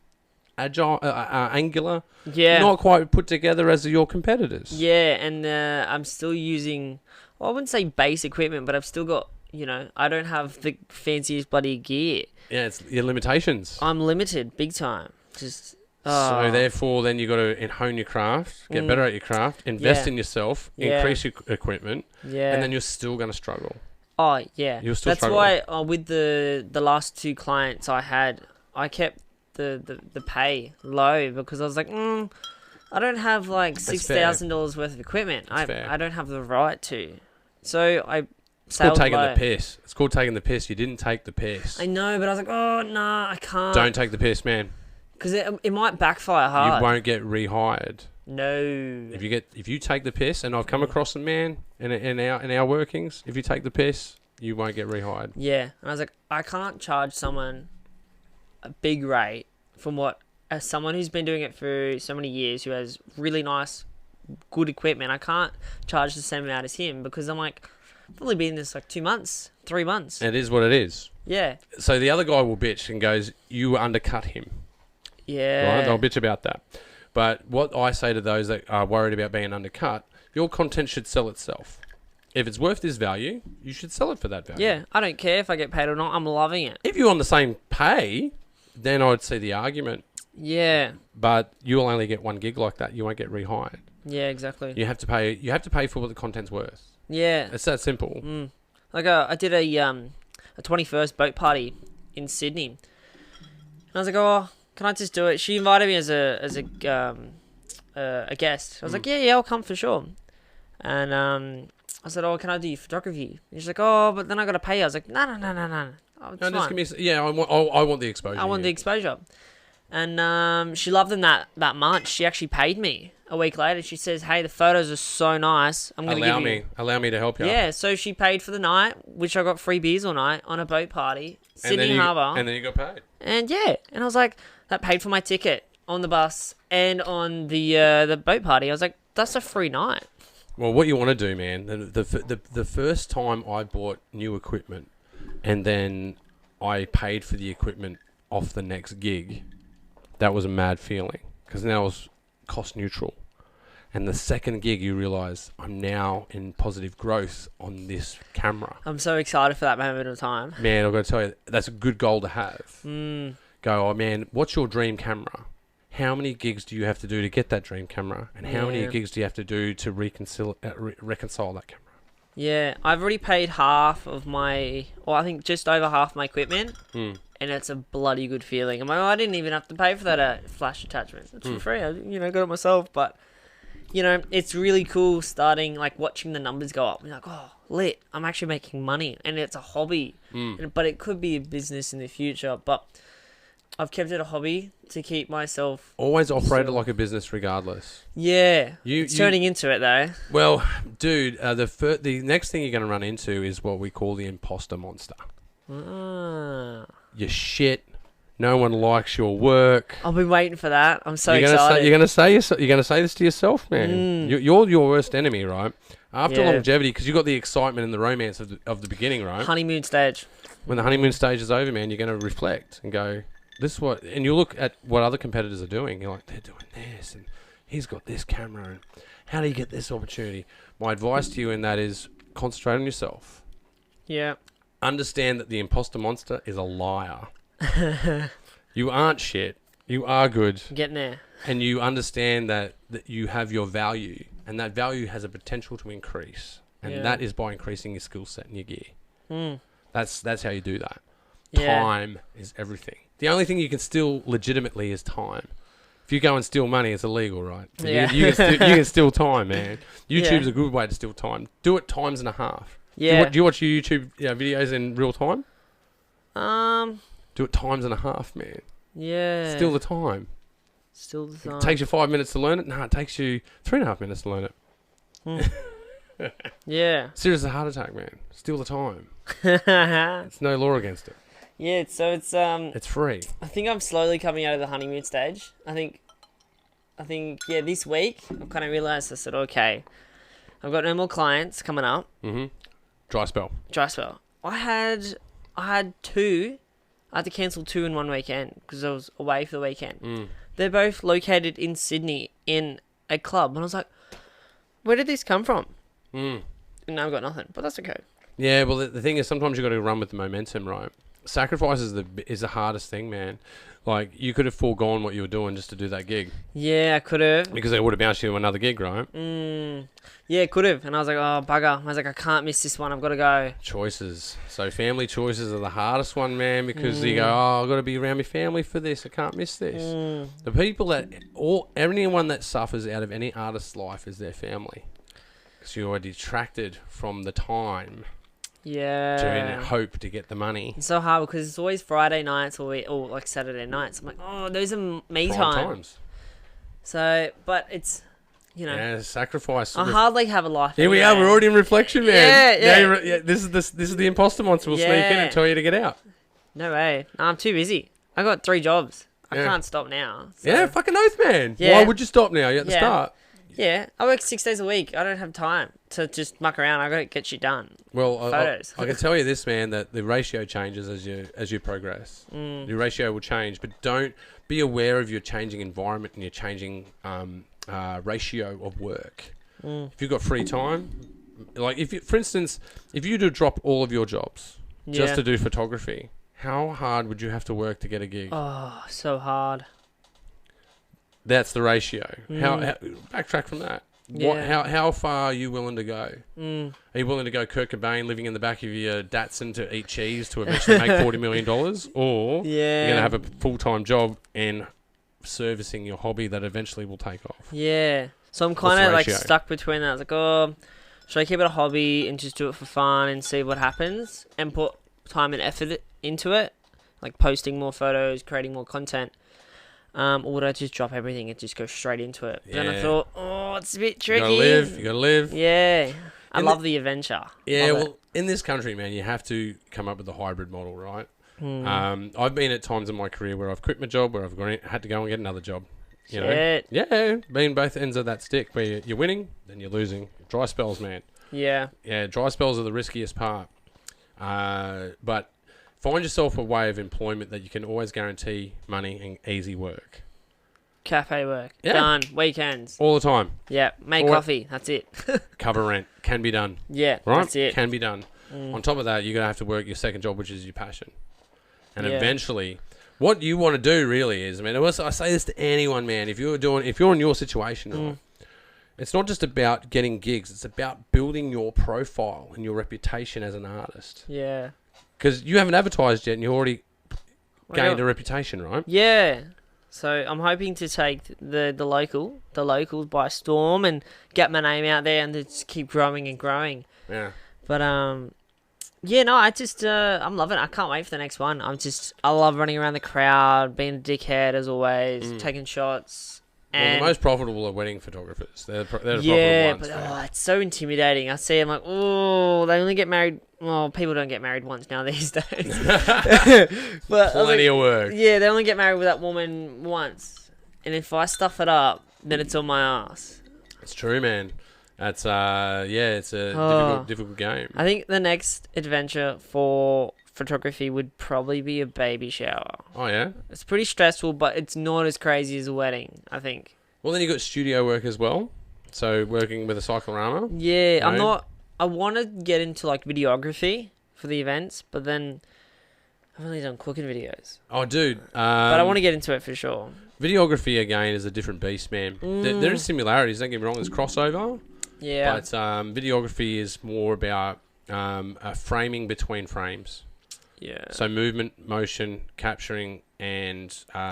agile, angular, not quite put together as your competitors. Yeah, and I'm still using, well, I wouldn't say base equipment, but I've still got, I don't have the fanciest bloody gear. Yeah, it's your limitations. I'm limited, big time. So therefore, then you got to hone your craft, get better at your craft, invest in yourself, increase your equipment, and then you're still going to struggle. Oh yeah, you'll still struggle. That's why with the last 2 clients I had, I kept the pay low because I was like, I don't have like $6,000 worth of equipment. I don't have the right to. So it's called taking the piss. It's called taking the piss. You didn't take the piss. I know, but I was like, oh no, I can't. Don't take the piss, man. Because it might backfire You hard. won't get rehired. No. If you take the piss, and I've come across them, man, in our workings, if you take the piss, you won't get rehired. Yeah. And I was like, I can't charge someone a big rate from what, as someone who's been doing it for so many years, who has really nice, good equipment, I can't charge the same amount as him because I'm like, I've only been in this like 2 months, 3 months. It is what it is. Yeah. So the other guy will bitch and goes, you undercut him. Yeah. Right? They'll bitch about that. But what I say to those that are worried about being undercut, your content should sell itself. If it's worth this value, you should sell it for that value. Yeah. I don't care if I get paid or not. I'm loving it. If you're on the same pay, then I would see the argument. Yeah. But you'll only get one gig like that. You won't get rehired. Yeah, exactly. You have to pay. You have to pay for what the content's worth. Yeah. It's that simple. Like I did a 21st boat party in Sydney. And I was like, oh, can I just do it? She invited me as a guest. I was like, yeah, I'll come for sure. And I said, oh, can I do your photography? And she's like, oh, but then I got to pay you. I was like, no. Oh, it's No, just fine. give me. I want the exposure. I want the exposure. And she loved them that much. She actually paid me a week later. She says, hey, the photos are so nice. I'm going to give you... Allow me to help you. Yeah, so she paid for the night, which I got free beers all night on a boat party, Sydney Harbour. And then you got paid. And I was like, that paid for my ticket on the bus and on the boat party. I was like, that's a free night. Well, what you want to do, man, the first time I bought new equipment and then I paid for the equipment off the next gig, that was a mad feeling because now it was cost neutral. And the second gig, you realise I'm now in positive growth on this camera. I'm so excited for that moment of time. Man, I've got to tell you, that's a good goal to have. Go, oh man, what's your dream camera? How many gigs do you have to do to get that dream camera? And how many gigs do you have to do to reconcile that camera? Yeah, I've already paid half of I think just over half my equipment. And it's a bloody good feeling. I'm like, oh, I didn't even have to pay for that flash attachment. It's for free. I, got it myself. But, it's really cool starting, like, watching the numbers go up. You're like, oh, lit. I'm actually making money. And it's a hobby. But it could be a business in the future. But I've kept it a hobby to keep myself... Always operate it like a business regardless. Yeah. It's turning into it, though. Well, dude, the next thing you're going to run into is what we call the imposter monster. You're shit. No one likes your work. I've been waiting for that. I'm so excited. You're gonna say this to yourself, man. You're your worst enemy, right? After longevity, because you got the excitement and the romance of the beginning, right? Honeymoon stage. When the honeymoon stage is over, man, you're gonna reflect and go, "This is what." And you look at what other competitors are doing. You're like, they're doing this, and he's got this camera, and how do you get this opportunity? My advice to you in that is concentrate on yourself. Yeah. Understand that the imposter monster is a liar. You aren't shit. You are good. Getting there. And you understand that you have your value. And that value has a potential to increase. And that is by increasing your skill set and your gear. That's how you do that. Yeah. Time is everything. The only thing you can steal legitimately is time. If you go and steal money, it's illegal, right? Yeah. You can steal time, man. YouTube's a good way to steal time. Do it times and a half. Yeah. Do you watch your YouTube videos in real time? Do it times and a half, man. Yeah. Steal the time. Still the time. It takes you 5 minutes to learn it. No, it takes you 3.5 minutes to learn it. Yeah. Serious as a heart attack, man. Steal the time. It's no law against it. Yeah, so it's free. I think I'm slowly coming out of the honeymoon stage. I think this week I've kind of realised, I said, okay, I've got no more clients coming up. Dry spell. I had two. I had to cancel 2 in one weekend because I was away for the weekend. They're both located in Sydney in a club. And I was like, where did this come from? And now I've got nothing, but that's okay. Yeah, well, the thing is, sometimes you've got to run with the momentum, right? Sacrifice is the hardest thing, man. Like, you could have foregone what you were doing just to do that gig. Yeah, I could have. Because they would have bounced you to another gig, right? Yeah, could have. And I was like, oh, bugger. I was like, I can't miss this one. I've got to go. Choices. So family choices are the hardest one, man, because you go, oh, I've got to be around my family for this. I can't miss this. The people anyone that suffers out of any artist's life is their family. Because you are detracted from the time Yeah. hope to get the money. It's so hard because it's always Friday nights or like Saturday nights. I'm like, oh, those are me Prime time. times. So, but it's, you know, Yeah, sacrifice. I hardly have a life. Here we anyway. are. We're already in reflection, man. Yeah. This is the imposter monster will sneak in Yeah. and tell you to get out. No way. No, I'm too busy. I got 3 jobs. I Yeah. can't stop now. So. Yeah, fucking oath, man. Yeah. Why would you stop now? You're at the Yeah. start. Yeah, I work 6 days a week. I don't have time to just muck around. I got to get shit done. Well, Photos. I can tell you this, man, that the ratio changes as you progress. Your ratio will change, but don't be aware of your changing environment and your changing ratio of work. If you've got free time, like for instance, if you do drop all of your jobs just to do photography, how hard would you have to work to get a gig? Oh, so hard. That's the ratio. How backtrack from that? Yeah. How far are you willing to go? Mm. Are you willing to go Kurt Cobain living in the back of your Datsun to eat cheese to eventually make $40 million? Or you're going to have a full-time job and servicing your hobby that eventually will take off? Yeah. So I'm What's kind the of like ratio? stuck between that. I was like, oh, should I keep it a hobby and just do it for fun and see what happens and put time and effort into it? Like posting more photos, creating more content. Or would I just drop everything and just go straight into it? But then I Yeah. thought, oh, it's a bit tricky. You gotta live. Yeah. I And love the adventure. Yeah, of well, it. in this country, man, you have to come up with a hybrid model, right? Hmm. I've been at times in my career where I've quit my job, where I've had to go and get another job. You know? Shit. Yeah, been both ends of that stick, where you're winning, then you're losing. Dry spells, man. Yeah. Yeah, dry spells are the riskiest part. But find yourself a way of employment that you can always guarantee money and easy work. Cafe work. Yeah. Done. Weekends. All the time. Yeah. Make Or- coffee. That's it. Cover rent. Can be done. Yeah. Right? That's it. Can be done. On top of that, you're going to have to work your second job, which is your passion. And Yeah. eventually, what you want to do really is, I say this to anyone, man, if you're in your situation, right, it's not just about getting gigs, it's about building your profile and your reputation as an artist. Yeah. Because you haven't advertised yet and you already gained Well, a reputation, right? Yeah. So I'm hoping to take the locals by storm and get my name out there and just keep growing and growing. Yeah. But yeah, no, I just I'm loving it. I can't wait for the next one. I love running around the crowd, being a dickhead as always, taking shots. Well, And the most profitable are wedding photographers. They're the yeah, profitable but ones. it's so intimidating. I see, I'm like, oh, they only get married. Well, people don't get married once now these days. But I was Plenty like, of work. yeah, they only get married with that woman once, and if I stuff it up, then it's on my ass. It's true, man. That's it's a Oh. difficult game. I think the next adventure for photography would probably be a baby shower. Oh yeah. It's pretty stressful, but it's not as crazy as a wedding, I think. Well, then you got studio work as well. So working with a cyclorama. Yeah, I'm Right. not. I want to get into like videography for the events, but then I've only done cooking videos. Oh, dude. But I want to get into it for sure. Videography again is a different beast, man. There is similarities. Don't get me wrong. There's crossover, Yeah. but videography is more about framing between frames. Yeah. So movement, motion, capturing, and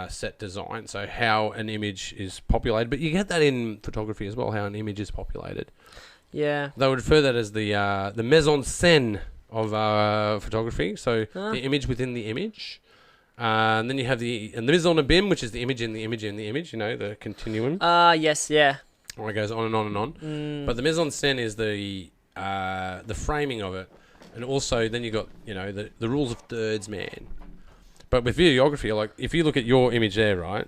set design. So how an image is populated, but you get that in photography as well. How an image is populated. Yeah. They would refer that as the mise en scène of photography. So the image within the image. And then you have the mise en abîme, which is the image in the image in the image. You know, the continuum. Yes. Yeah. Or it goes on and on and on. But the mise en scène is the framing of it. And also, then you got, the rules of thirds, man. But with videography, like, if you look at your image there, right?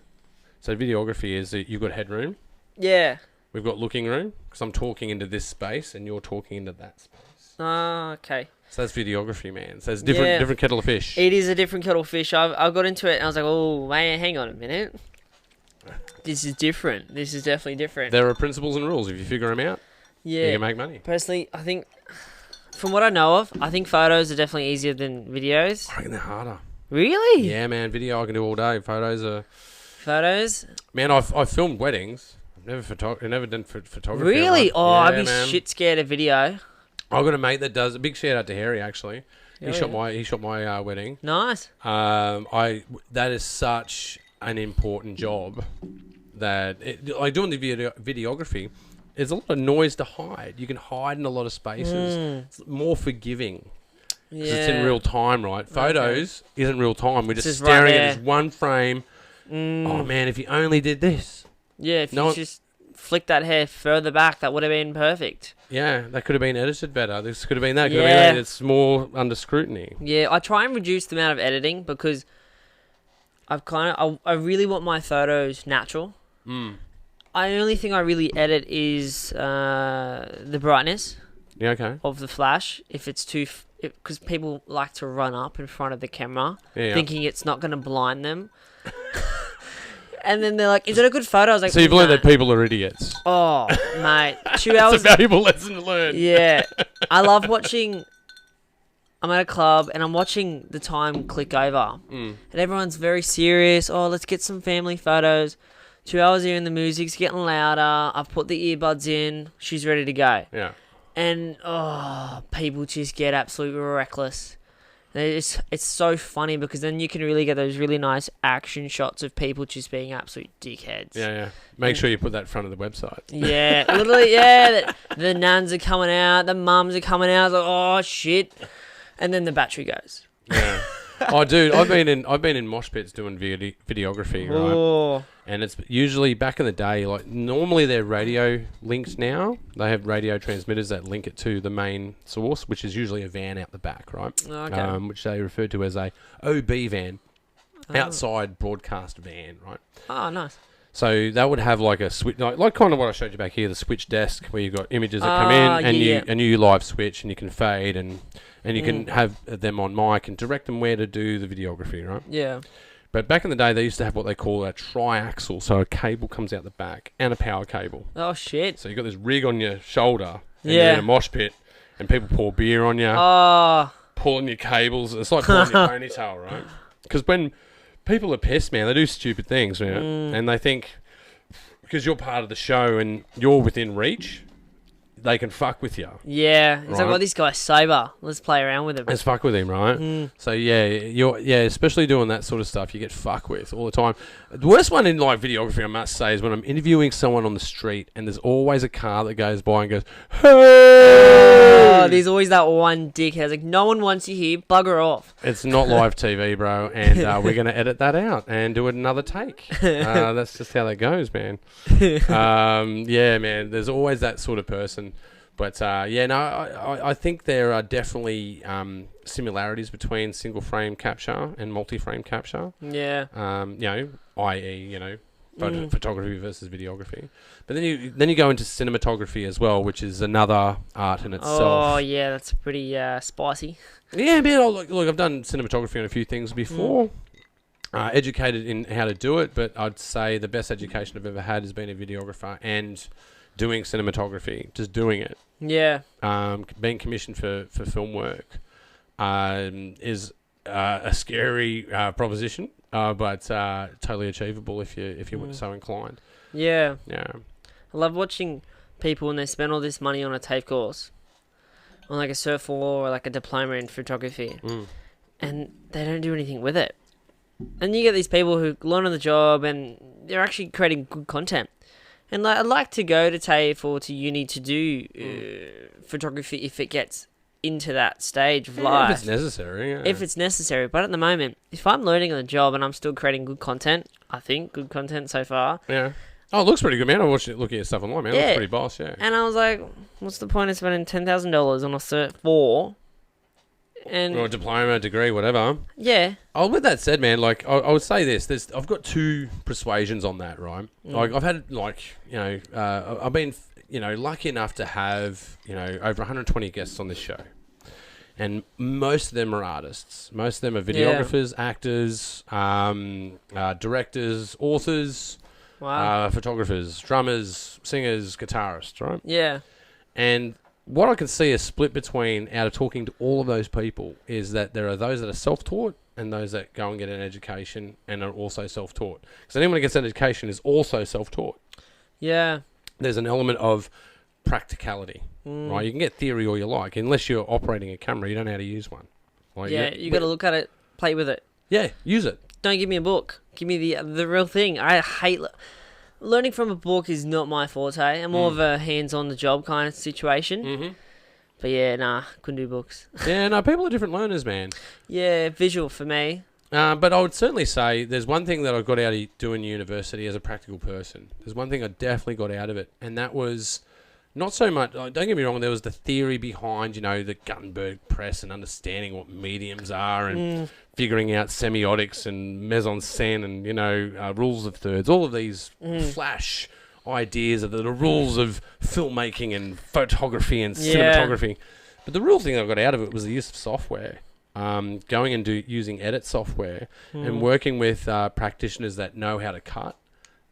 So videography is that you've got headroom. Yeah. We've got looking room, because I'm talking into this space and you're talking into that space. Okay. So that's videography, man. So it's different kettle of fish. It is a different kettle of fish. I got into it and I was like, oh, man, hang on a minute. This is different. This is definitely different. There are principles and rules. If you figure them out, you Yeah. can make money. Personally, I think, from what I know of, I think photos are definitely easier than videos. I reckon they're harder. Really? Yeah, man. Video I can do all day. Photos are... Photos? Man, I've filmed weddings. I've never done photography. Really? Oh, Yeah, I'd be man. shit scared of video. I've got a mate that does a big shout out to Harry. Actually, Oh, he shot my wedding. Nice. That is such an important job that like doing the videography. There's a lot of noise to hide. You can hide in a lot of spaces. It's more forgiving. 'Cause it's in real time, right? Photos isn't real time. We're just just staring right at this one frame. Oh man, if you only did this. Yeah, if No you just flick that hair further back, that would have been perfect. Yeah, that could have been edited better. This could have been that. Could have Yeah. been it's more under scrutiny. Yeah, I try and reduce the amount of editing because I really want my photos natural. I only thing I really edit is the brightness Yeah, okay. of the flash. If it's too, because people like to run up in front of the camera, Yeah. thinking it's not going to blind them. And then they're like, "Is it a good photo?" I was like, So you've learned "Nah." that people are idiots. Oh, mate, 2 It's hours. a valuable lesson to learn. Yeah, I love watching. I'm at a club and I'm watching the time click over, and everyone's very serious. Oh, let's get some family photos. 2 hours here, and the music's getting louder. I've put the earbuds in. She's ready to go. Yeah. And people just get absolutely reckless. It's so funny because then you can really get those really nice action shots of people just being absolute dickheads. Yeah. Make sure you put that in front of the website. Yeah, literally, yeah. The nans are coming out, the mums are coming out. It's like, oh shit, and then the battery goes. Yeah. Oh, dude, I've been in mosh pits doing videography, right? Oh, And it's usually back in the day, like normally they're radio linked now. They have radio transmitters that link it to the main source, which is usually a van out the back, right? okay. Which they refer to as a OB van, outside broadcast van, right? Oh, nice. So that would have like a switch, like kind of what I showed you back here, the switch desk where you've got images that come in, and yeah. you live switch, and you can fade, and you can have them on mic and direct them where to do the videography, right? Yeah. But back in the day, they used to have what they call a triaxle, so a cable comes out the back and a power cable. Oh shit. So you've got this rig on your shoulder, and Yeah. you're in a mosh pit, and people pour beer on you, Oh, pulling your cables. It's like pulling your ponytail, right? Because when people are pissed, man, they do stupid things, man, and they think because you're part of the show and you're within reach, they can fuck with you. yeah. It's like, Right. well, this guy's sober. Let's play around with him. Let's fuck with him, right? So especially doing that sort of stuff, you get fucked with all the time. The worst one in like videography, I must say, is when I'm interviewing someone on the street and there's always a car that goes by and goes, "Hey!" Oh, there's always that one dickhead. It's like, no one wants you here. Bugger off. It's not live TV, bro, and we're going to edit that out and do it another take. That's just how that goes, man. Yeah, man, there's always that sort of person. But, I think there are definitely similarities between single-frame capture and multi-frame capture. Yeah. I.e., photography versus videography. But then you go into cinematography as well, which is another art in itself. Oh, yeah, that's pretty spicy. Yeah, man. Look, I've done cinematography on a few things before. Educated in how to do it, but I'd say the best education I've ever had has been a videographer and doing cinematography, just doing it. Yeah. Being commissioned for film work is a scary proposition, but totally achievable if you were so inclined. Yeah. Yeah. I love watching people when they spend all this money on a TAFE course, on like a Cert 4 or like a diploma in photography, and they don't do anything with it. And you get these people who learn on the job and they're actually creating good content. And like, I'd like to go to TAFE or to uni to do photography if it gets into that stage of life. If it's necessary. Yeah. If it's necessary. But at the moment, if I'm learning on the job and I'm still creating good content, I think good content so far. Yeah. Oh, it looks pretty good, man. I watched it looking at stuff online, man. It Yeah. looks pretty boss, yeah. And I was like, what's the point of spending $10,000 on a Cert 4? And Or a diploma, degree, whatever. yeah. Oh, with that said, man, like I would say this. I've got two persuasions on that, right? Like I've had, I've been, lucky enough to have, over 120 guests on this show, and most of them are artists. Most of them are videographers, actors, directors, authors, Wow. photographers, drummers, singers, guitarists, right? Yeah. And what I can see a split between, out of talking to all of those people, is that there are those that are self-taught and those that go and get an education and are also self-taught. Because anyone who gets an education is also self-taught. Yeah. There's an element of practicality, right? You can get theory all you like. Unless you're operating a camera, you don't know how to use one. Like, Yeah, you got to look at it, play with it. Yeah, use it. Don't give me a book. Give me the real thing. I hate learning from a book is not my forte. I'm more of a hands on the job kind of situation. But yeah, nah, couldn't do books. Yeah, no, people are different learners, man. Yeah, visual for me. But I would certainly say there's one thing that I got out of doing university as a practical person. There's one thing I definitely got out of it, and that was not so much. Don't get me wrong. There was the theory behind, the Gutenberg press and understanding what mediums are and figuring out semiotics and mise-en-scène and rules of thirds. All of these flash ideas of the rules of filmmaking and photography and cinematography. But the real thing that I got out of it was the use of software. Going and using edit software and working with practitioners that know how to cut.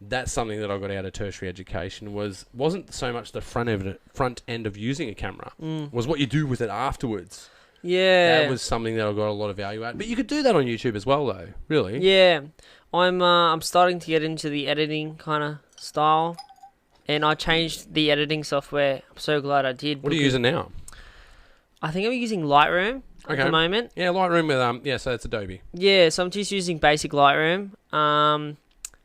That's something that I got out of tertiary education. Wasn't so much the front end of using a camera. Was what you do with it afterwards. Yeah, that was something that I got a lot of value at. But you could do that on YouTube as well, though. Really. Yeah, I'm starting to get into the editing kind of style, and I changed the editing software. I'm so glad I did. What are you using now? I think I'm using Lightroom at the moment. Yeah, Lightroom with so it's Adobe. Yeah, so I'm just using basic Lightroom.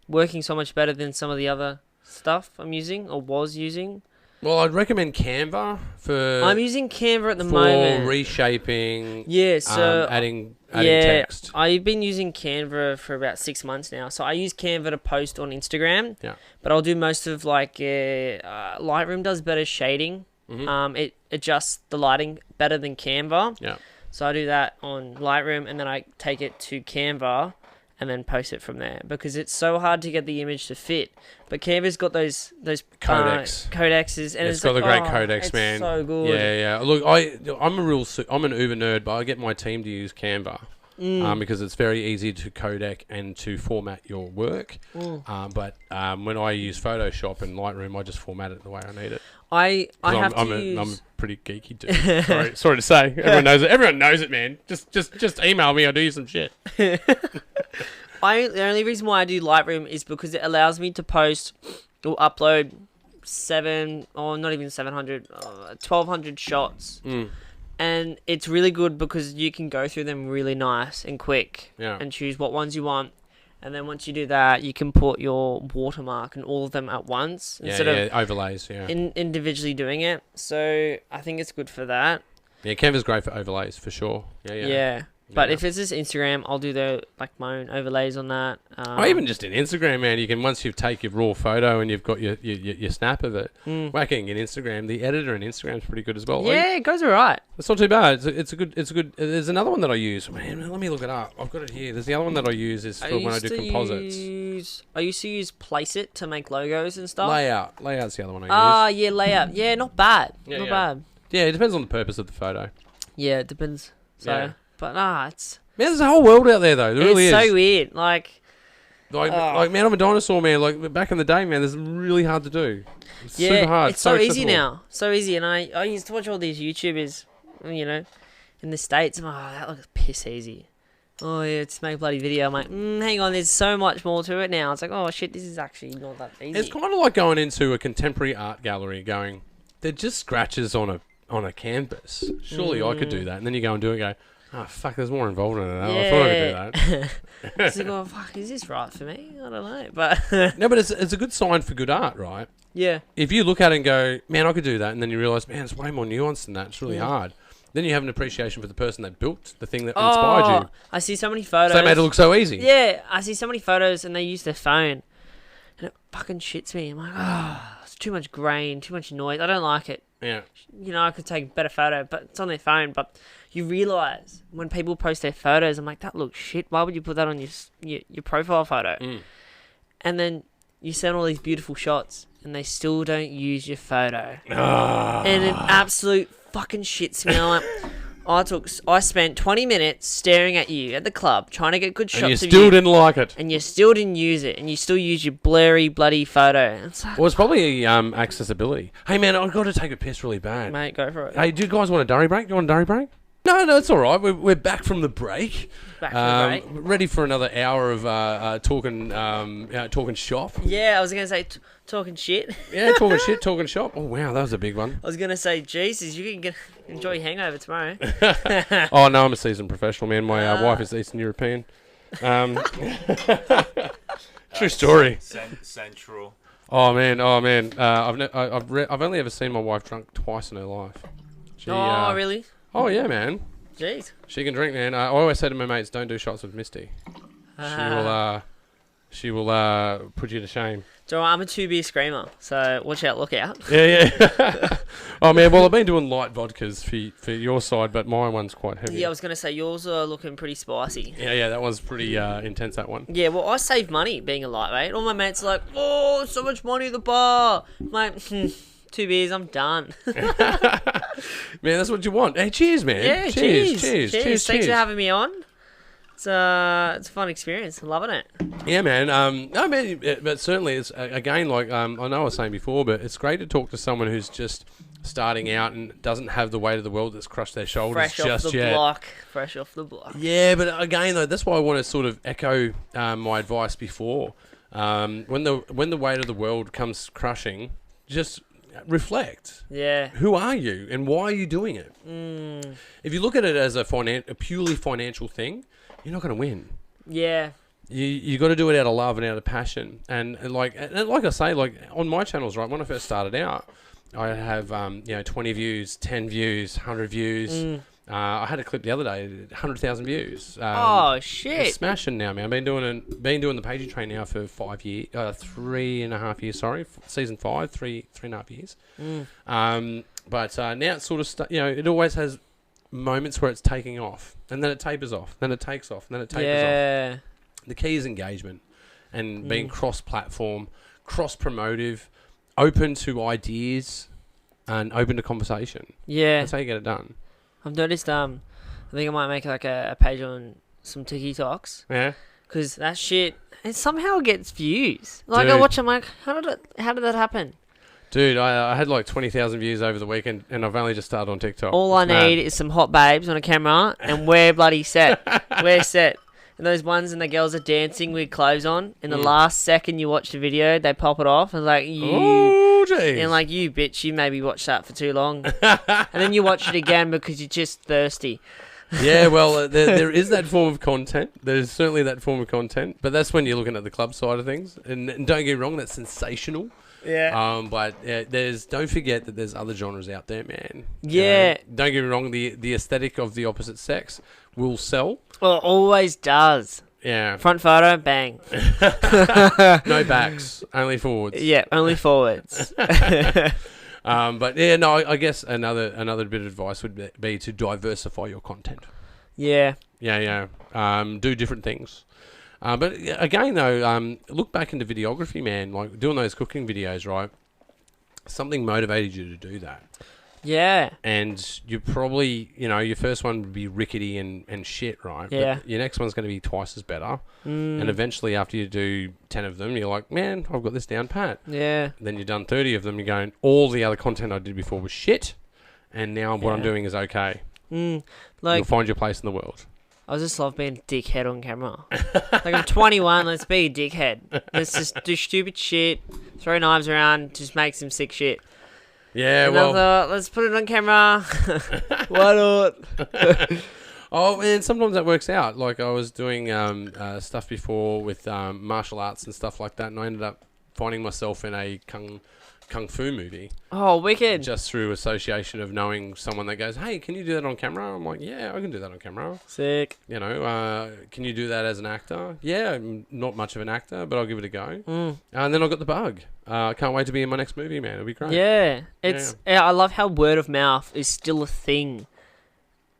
Working so much better than some of the other stuff I'm using or was using. Well, I'd recommend Canva for. I'm using Canva at the moment for reshaping. Yeah, so adding text. I've been using Canva for about 6 months now. So I use Canva to post on Instagram. Yeah. But I'll do most of Lightroom does better shading. It adjusts the lighting better than Canva. Yeah. So I do that on Lightroom and then I take it to Canva and then post it from there because it's so hard to get the image to fit. But Canva's got those codexes and it's got the great codex, it's man. So good. Yeah. Look, I'm an Uber nerd, but I get my team to use Canva. Because it's very easy to codec and to format your work. But when I use Photoshop and Lightroom, I just format it the way I need it. I'm a pretty geeky dude. Sorry to say. Everyone knows it. Everyone knows it, man. Just email me. I'll do you some shit. The only reason why I do Lightroom is because it allows me to post or upload 1,200 shots. And it's really good because you can go through them really nice and quick and choose what ones you want. And then once you do that, you can put your watermark and all of them at once instead of overlays. Yeah, individually doing it. So I think it's good for that. Yeah, Canva's great for overlays for sure. Yeah. But if it's just Instagram, I'll do my own overlays on that. Or even just in Instagram, man. You can once you take your raw photo and you've got your snap of it, whacking in Instagram. The editor in Instagram's pretty good as well. Yeah, it goes alright. It's not too bad. It's a good. There's another one that I use. Man, let me look it up. I've got it here. There's the other one that I use is for when I do composites. I used to use Placeit to make logos and stuff. Layout's the other one I use. Yeah, layout. Yeah, not bad. Not bad. Yeah, it depends on the purpose of the photo. Yeah, it depends. So, but it's. Man, there's a whole world out there, though. There really is. It's so weird. Like, man, I'm a dinosaur, man. Like, back in the day, man, this is really hard to do. It's super hard. It's so easy now. So easy. And I used to watch all these YouTubers, in the States. I'm like, that looks piss easy. Oh, yeah, just make a bloody video. I'm like, hang on, there's so much more to it now. It's like, oh, shit, this is actually not that easy. It's kind of like going into a contemporary art gallery going, they're just scratches on a canvas. Surely I could do that. And then you go and do it and go, oh, fuck, there's more involved in it now. I thought I could do that. It's like, oh, fuck, is this right for me? I don't know. But no, but it's a good sign for good art, right? Yeah. If you look at it and go, man, I could do that, and then you realise, man, it's way more nuanced than that. It's really hard. Then you have an appreciation for the person that built the thing that inspired you. I see so many photos. They made it look so easy. Yeah, I see so many photos and they use their phone. And it fucking shits me. I'm like, it's too much grain, too much noise. I don't like it. Yeah. I could take a better photo, but it's on their phone. But you realise when people post their photos, I'm like, that looks shit. Why would you put that on your profile photo? And then you send all these beautiful shots and they still don't use your photo. And it absolute fucking shits me. I'm like, I spent 20 minutes staring at you at the club trying to get good shots of you. And you still didn't like it. And you still didn't use it. And you still use your blurry, bloody photo. It's like, well, it's probably accessibility. Hey, man, I've got to take a piss really bad. Mate, go for it. Hey, do you guys want a durry break? Do you want a durry break? No, it's all right. We're back from the break. Ready for another hour of talking shop. Yeah, I was going to say talking shit. Yeah, talking shit, talking shop. Oh, wow, that was a big one. I was going to say, Jesus, you can enjoy your hangover tomorrow. Oh, no, I'm a seasoned professional, man. My wife is Eastern European. True story. Central. Oh, man. I've only ever seen my wife drunk twice in her life. She, Oh, really? Oh, yeah, man. Jeez. She can drink, man. I always say to my mates, don't do shots with Misty. She will put you to shame. So I'm a 2-beer screamer, so watch out, look out. Yeah. Oh, man, well, I've been doing light vodkas for your side, but my one's quite heavy. Yeah, I was going to say, yours are looking pretty spicy. Yeah, that one's pretty intense, that one. Yeah, well, I save money being a lightweight. All my mates are like, oh, so much money at the bar. I'm like, 2 beers, I'm done. Man, that's what you want. Hey, cheers, man. Yeah, cheers. Thanks for having me on. It's a fun experience. I'm loving it. Yeah, man. No, man, but certainly it's again like I know I was saying before, but it's great to talk to someone who's just starting out and doesn't have the weight of the world that's crushed their shoulders Fresh off the block. Yeah, but again though, that's why I want to sort of echo my advice before. When the weight of the world comes crushing, just reflect. Yeah. Who are you and why are you doing it? If you look at it as a purely financial thing, you're not going to win. Yeah. You got to do it out of love and out of passion. And like I say, like on my channels, right, when I first started out, I have 20 views, 10 views, 100 views. I had a clip the other day, 100,000 views. Oh shit! It's smashing now, man. I've been doing the Pagey train now for 5 years, 3.5 years. Sorry, season 5, 3.5 years. But now it's sort of it always has moments where it's taking off, and then it tapers off, then it takes off, and then it tapers off. The key is engagement and being cross-platform, cross-promotive, open to ideas, and open to conversation. Yeah, that's how you get it done. I've noticed. I think I might make like a page on some TikToks. Yeah, because that shit it somehow gets views. Like Dude. I watch, I'm like, how did that happen? Dude, I had like 20,000 views over the weekend, and I've only just started on TikTok. All I need is some hot babes on a camera, and we're bloody set. We're set. And those ones and the girls are dancing with clothes on. In the last second you watch the video, they pop it off. And like, oh, jeez. And like, you bitch, you maybe watched that for too long. And then you watch it again because you're just thirsty. Yeah, well, there is that form of content. There's certainly that form of content. But that's when you're looking at the club side of things. And don't get me wrong, that's sensational. Yeah. But don't forget that there's other genres out there, man. Yeah. Don't get me wrong, the aesthetic of the opposite sex will sell. Well, it always does. Yeah. Front photo, bang. No backs, only forwards. Yeah, only forwards. But yeah, no, I guess another bit of advice would be to diversify your content. Yeah. Yeah. Do different things. But again, though, look back into videography, man. Like doing those cooking videos, right? Something motivated you to do that. Yeah. And you probably, your first one would be rickety and shit, right? Yeah. But your next one's going to be twice as better. And eventually, after you do 10 of them, you're like, man, I've got this down pat. Yeah. Then you've done 30 of them, you're going, all the other content I did before was shit. And now what I'm doing is okay. You'll find your place in the world. I just love being a dickhead on camera. Like, I'm 21, let's be a dickhead. Let's just do stupid shit, throw knives around, just make some sick shit. Yeah, and well... I thought, let's put it on camera. Why not? Oh, and sometimes that works out. Like, I was doing stuff before with martial arts and stuff like that, and I ended up finding myself in a kung fu movie. Oh, wicked. Just through association of knowing someone that goes, hey, can you do that on camera? I'm like, yeah, I can do that on camera. Sick. Can you do that as an actor? Yeah, I'm not much of an actor, but I'll give it a go. And then I got the bug. I can't wait to be in my next movie, man. It'll be great. Yeah. I love how word of mouth is still a thing.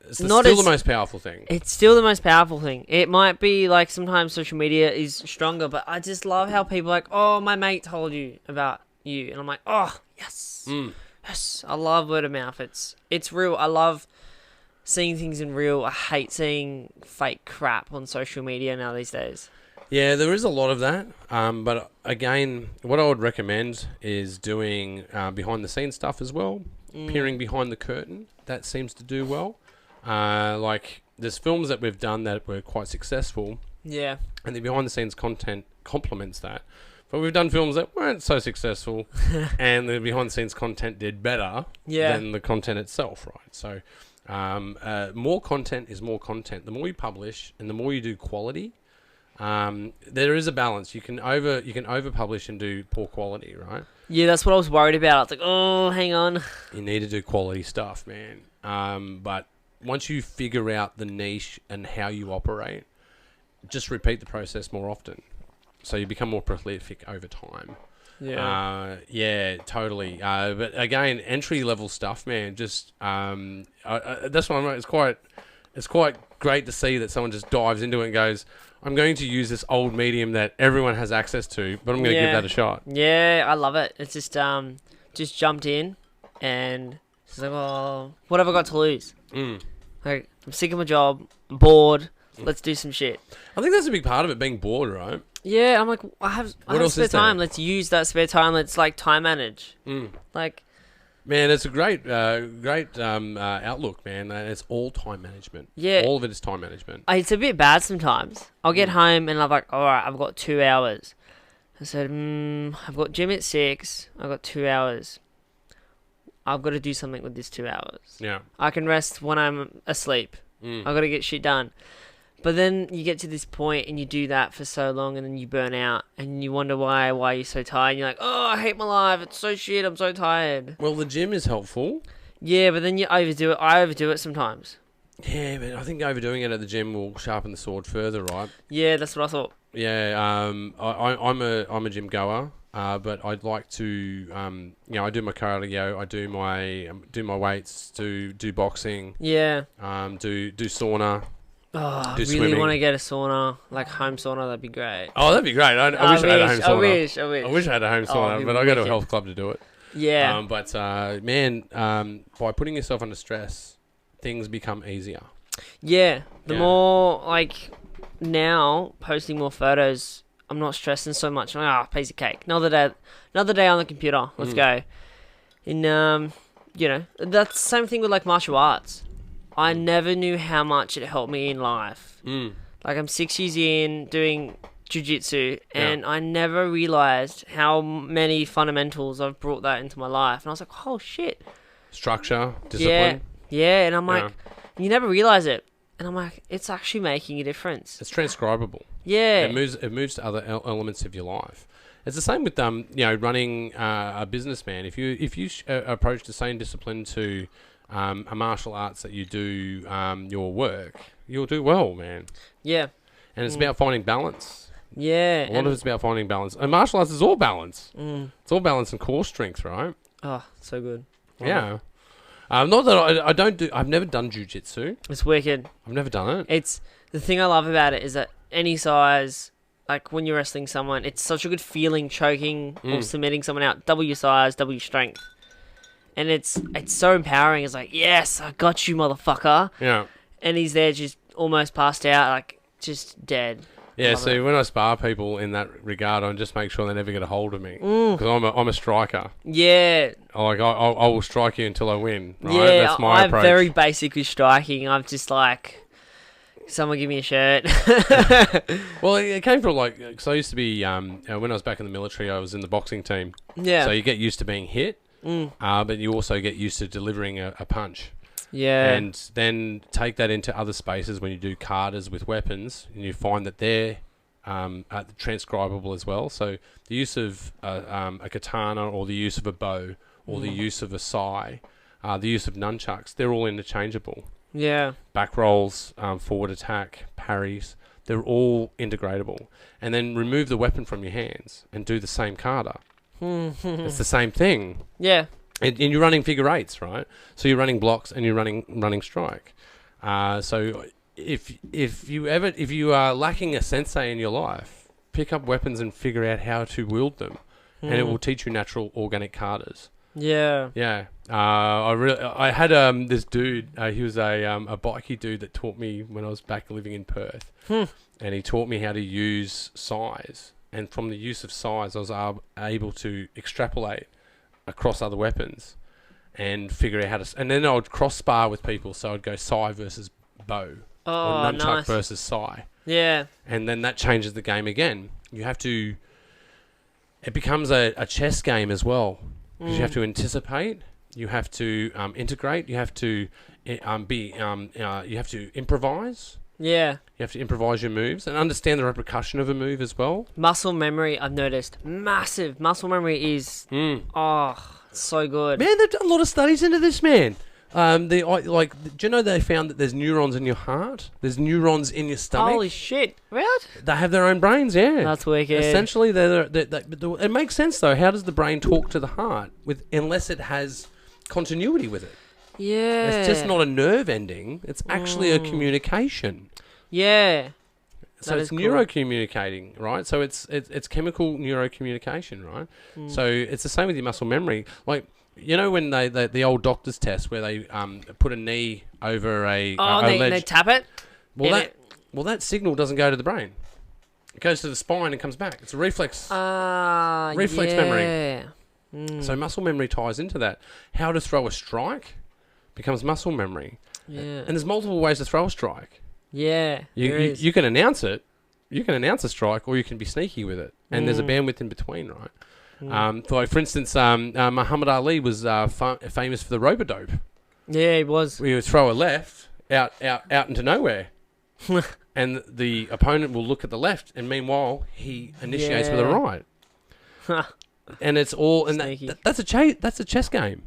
It's still the most powerful thing. It's still the most powerful thing. It might be like sometimes social media is stronger, but I just love how people are like, oh, my mate told you about you, and I'm like, oh, yes. Yes. I love word of mouth. It's real. I love seeing things in real. I hate seeing fake crap on social media now these days. Yeah, there is a lot of that. But again, what I would recommend is doing behind the scenes stuff as well. Peering behind the curtain. That seems to do well. Like there's films that we've done that were quite successful. Yeah. And the behind the scenes content complements that. But we've done films that weren't so successful and the behind the scenes content did better than the content itself, right? So more content is more content. The more you publish and the more you do quality, there is a balance. You can over publish and do poor quality, right? Yeah, that's what I was worried about. I was like, oh, hang on. You need to do quality stuff, man. But once you figure out the niche and how you operate, just repeat the process more often. So you become more prolific over time. Yeah, totally. But again, entry level stuff, man. Just that's what I'm. It's quite great to see that someone just dives into it and goes, "I'm going to use this old medium that everyone has access to, but I'm going to give that a shot." Yeah, I love it. It's just jumped in and it's like, oh, what have I got to lose? Like, I'm sick of my job, I'm bored. Let's do some shit. I think that's a big part of it, being bored, right? Yeah, I'm like, I have spare time. Let's use that spare time. Let's like time manage. Like, man, it's a great outlook, man. It's all time management. Yeah, all of it is time management. It's a bit bad sometimes. I'll get home and I'm like, all right, I've got 2 hours. I said, I've got gym at 6. I've got 2 hours. I've got to do something with this 2 hours. Yeah, I can rest when I'm asleep. I've got to get shit done. But then you get to this point and you do that for so long and then you burn out and you wonder why you're so tired. And you're like, oh, I hate my life. It's so shit. I'm so tired. well, the gym is helpful. Yeah, but then you overdo it. I overdo it sometimes. Yeah, but I think overdoing it at the gym will sharpen the sword further, right? Yeah, that's what I thought. Yeah, I'm a gym goer, but I'd like to, I do my cardio, I do my weights, do boxing, Yeah. do sauna. Oh, I do really swimming. want to get a sauna, like home sauna. That'd be great. Oh, that'd be great. I wish I had a home sauna. I wish. I wish I had a home sauna, but I go to a health club to do it. Yeah. But man, by putting yourself under stress, things become easier. Yeah. The more like now posting more photos, I'm not stressing so much. Piece of cake. Another day on the computer. Let's go. And that's the same thing with like martial arts. I never knew how much it helped me in life. Like, I'm 6 years in doing jiu-jitsu, and I never realised how many fundamentals I've brought that into my life. And I was like, oh, shit. Structure, discipline. Yeah, and I'm like, you never realise it. And I'm like, it's actually making a difference. It's transcribable. Yeah. It moves to other elements of your life. It's the same with running a business, man. If you approach the same discipline to a martial arts that you do your work, you'll do well, man. Yeah. And it's about finding balance. Yeah. A lot of it's about finding balance. And martial arts is all balance. It's all balance and core strength, right? Oh, so good. Yeah. Not that I've never done jiu-jitsu. It's wicked. I've never done it. It's the thing I love about it is that any size, like when you're wrestling someone, it's such a good feeling choking or submitting someone out. Double your size, double your strength. And it's so empowering. It's like, yes, I got you, motherfucker. Yeah. And he's there just almost passed out, like just dead. Yeah, so when I spar people in that regard, I just make sure they never get a hold of me. Because I'm a striker. Yeah. I will strike you until I win, right? Yeah, that's my approach. I'm very basic with striking. I'm just like, someone give me a shirt. Well, it came from because I used to be, when I was back in the military, I was in the boxing team. Yeah. So you get used to being hit, but you also get used to delivering a punch. Yeah. And then take that into other spaces when you do katas with weapons, and you find that they're transcribable as well. So the use of a katana, or the use of a bow, or the use of a sai, the use of nunchucks, they're all interchangeable. Yeah. Back rolls, forward attack, parries, they're all integratable. And then remove the weapon from your hands and do the same kata. It's the same thing. Yeah. And you're running figure eights, right? So you're running blocks and you're running strike. So if you are lacking a sensei in your life, pick up weapons and figure out how to wield them, and it will teach you natural organic katas. Yeah. Yeah. I had this dude. He was a bikey dude that taught me when I was back living in Perth, and he taught me how to use size. And from the use of size, I was able to extrapolate across other weapons and figure out how to. And then I would cross spar with people, so I'd go sai versus bow, or nunchuck versus sai. Yeah. And then that changes the game again. You have to. It becomes a chess game as well, because you have to anticipate. You have to integrate. You have to you have to improvise. Yeah. You have to improvise your moves and understand the repercussion of a move as well. Muscle memory, I've noticed. Massive. Muscle memory is... so good. Man, they've done a lot of studies into this, man. Do you know they found that there's neurons in your heart? There's neurons in your stomach. Holy shit. Right? They have their own brains, yeah. That's wicked. Essentially, it makes sense, though. How does the brain talk to the heart unless it has continuity with it? Yeah. It's just not a nerve ending. It's actually a communication. Yeah. So That it's is cool. neurocommunicating, right? So it's chemical neurocommunication, right? So it's the same with your muscle memory. Like, you know when the old doctor's test where they put a knee over a and ledge. they tap it? Well, that signal doesn't go to the brain. It goes to the spine and comes back. It's a reflex. Reflex memory. So muscle memory ties into that. How to throw a strike becomes muscle memory. Yeah. And there's multiple ways to throw a strike. Yeah. You can announce it. You can announce a strike, or you can be sneaky with it. And there's a bandwidth in between, right? For instance, Muhammad Ali was famous for the rope-a-dope. Yeah, he was. Where you would throw a left out into nowhere. And the opponent will look at the left, and meanwhile, he initiates with a right. And it's all... And that's a chess game.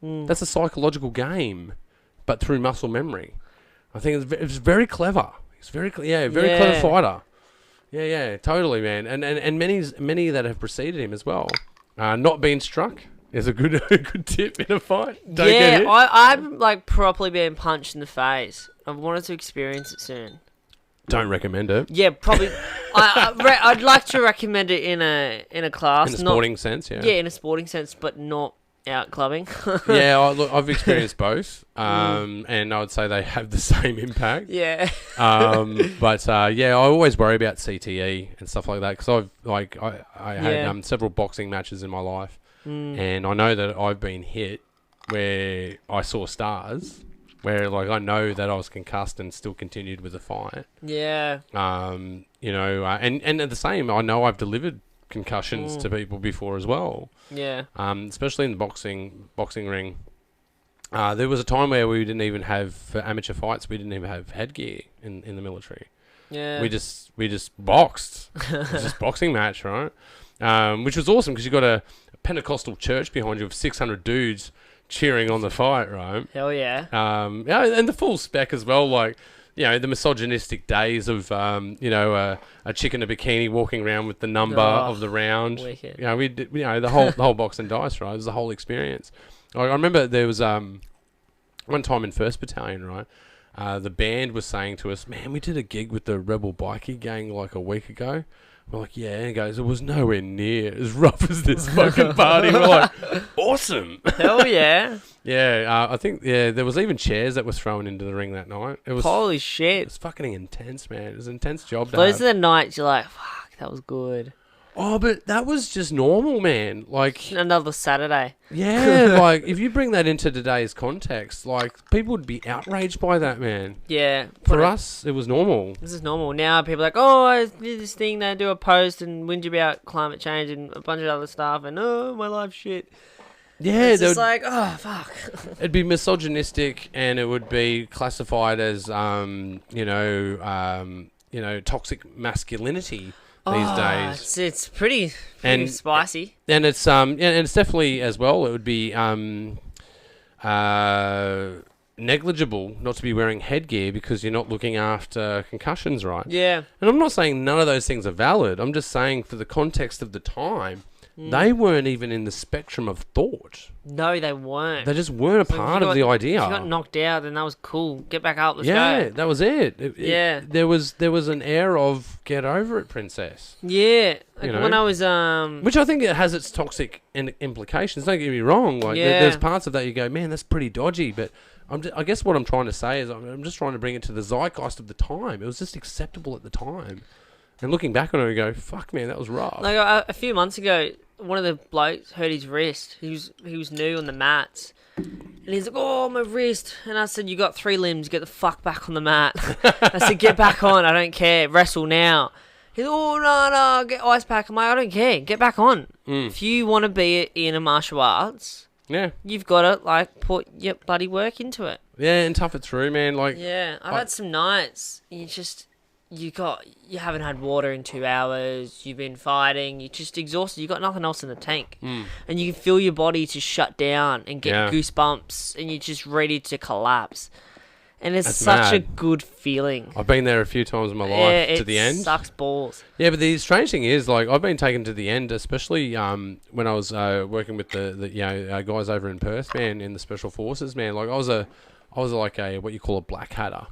That's a psychological game, but through muscle memory. I think it's very clever. He's very clever fighter. Yeah, totally, man. And many that have preceded him as well. Not being struck is a good tip in a fight. Don't get hit. I'm like properly being punched in the face. I've wanted to experience it soon. Don't recommend it. Yeah, probably. I'd like to recommend it in a class, In a sporting sense, yeah. Yeah, in a sporting sense, but not out clubbing. Yeah, look, I've experienced both, and I would say they have the same impact. Yeah. But I always worry about CTE and stuff like that because I had several boxing matches in my life, and I know that I've been hit where I saw stars, where like I know that I was concussed and still continued with the fight. Yeah. And at the same, I know I've delivered concussions to people before as well. Yeah. Especially in the boxing ring. There was a time where we didn't even have, for amateur fights, we didn't even have headgear in the military. Yeah. We just boxed. It was just boxing match, right? Which was awesome because you got a Pentecostal church behind you of 600 dudes cheering on the fight, right? Hell yeah. And the full spec as well, like, the misogynistic days of, a chick in a bikini walking around with the number of the round. Wicked. We did, the whole box and dice, right? It was the whole experience. I remember there was one time in 1st Battalion, right? The band was saying to us, man, we did a gig with the Rebel Bikie gang like a week ago. We're like, yeah, and he goes, it was nowhere near as rough as this fucking party. We're like, awesome. Hell yeah. Yeah, I think, there was even chairs that were thrown into the ring that night. It was holy shit. It was fucking intense, man. It was an intense job. Those are the nights you're like, fuck, that was good. Oh, but that was just normal, man. Like another Saturday. Yeah, like if you bring that into today's context, like people would be outraged by that, man. Yeah. For us, it was normal. This is normal. Now people are like, oh, I did this thing, they do a post and whinge about climate change and a bunch of other stuff and my life's shit. Yeah, it's just like, oh, fuck. It'd be misogynistic and it would be classified as, toxic masculinity. These days, it's pretty spicy, and it's definitely as well. It would be negligible not to be wearing headgear because you're not looking after concussions, right? Yeah. And I'm not saying none of those things are valid. I'm just saying for the context of the time, they weren't even in the spectrum of thought. No, they weren't. They just weren't a part of the idea. If you got knocked out, then that was cool. Get back up, let's go. Yeah, that was it. There was an air of get over it, princess. Yeah. Like when I was which I think it has its toxic implications. Don't get me wrong. Like there's parts of that you go, man, that's pretty dodgy. But I guess what I'm trying to say is I'm just trying to bring it to the zeitgeist of the time. It was just acceptable at the time. And looking back on it, you go, fuck, man, that was rough. Like a few months ago, one of the blokes hurt his wrist. He was new on the mats. And he's like, oh, my wrist. And I said, you got 3 limbs. Get the fuck back on the mat. I said, get back on. I don't care. Wrestle now. He's like, oh, no, get ice pack. I'm like, I don't care. Get back on. If you want to be in a martial arts, you've got to, like, put your bloody work into it. Yeah, and tough it through, man. Like, Yeah, I've had some nights. You haven't had water in 2 hours. You've been fighting. You're just exhausted. You got nothing else in the tank, and you can feel your body to shut down and get goosebumps, and you're just ready to collapse. And it's That's such a mad. good feeling. I've been there a few times in my life to the end. It sucks balls. Yeah, but the strange thing is, like, I've been taken to the end, especially when I was working with the guys over in Perth, man, in the Special Forces, man. Like, I was like a what you call a black hatter.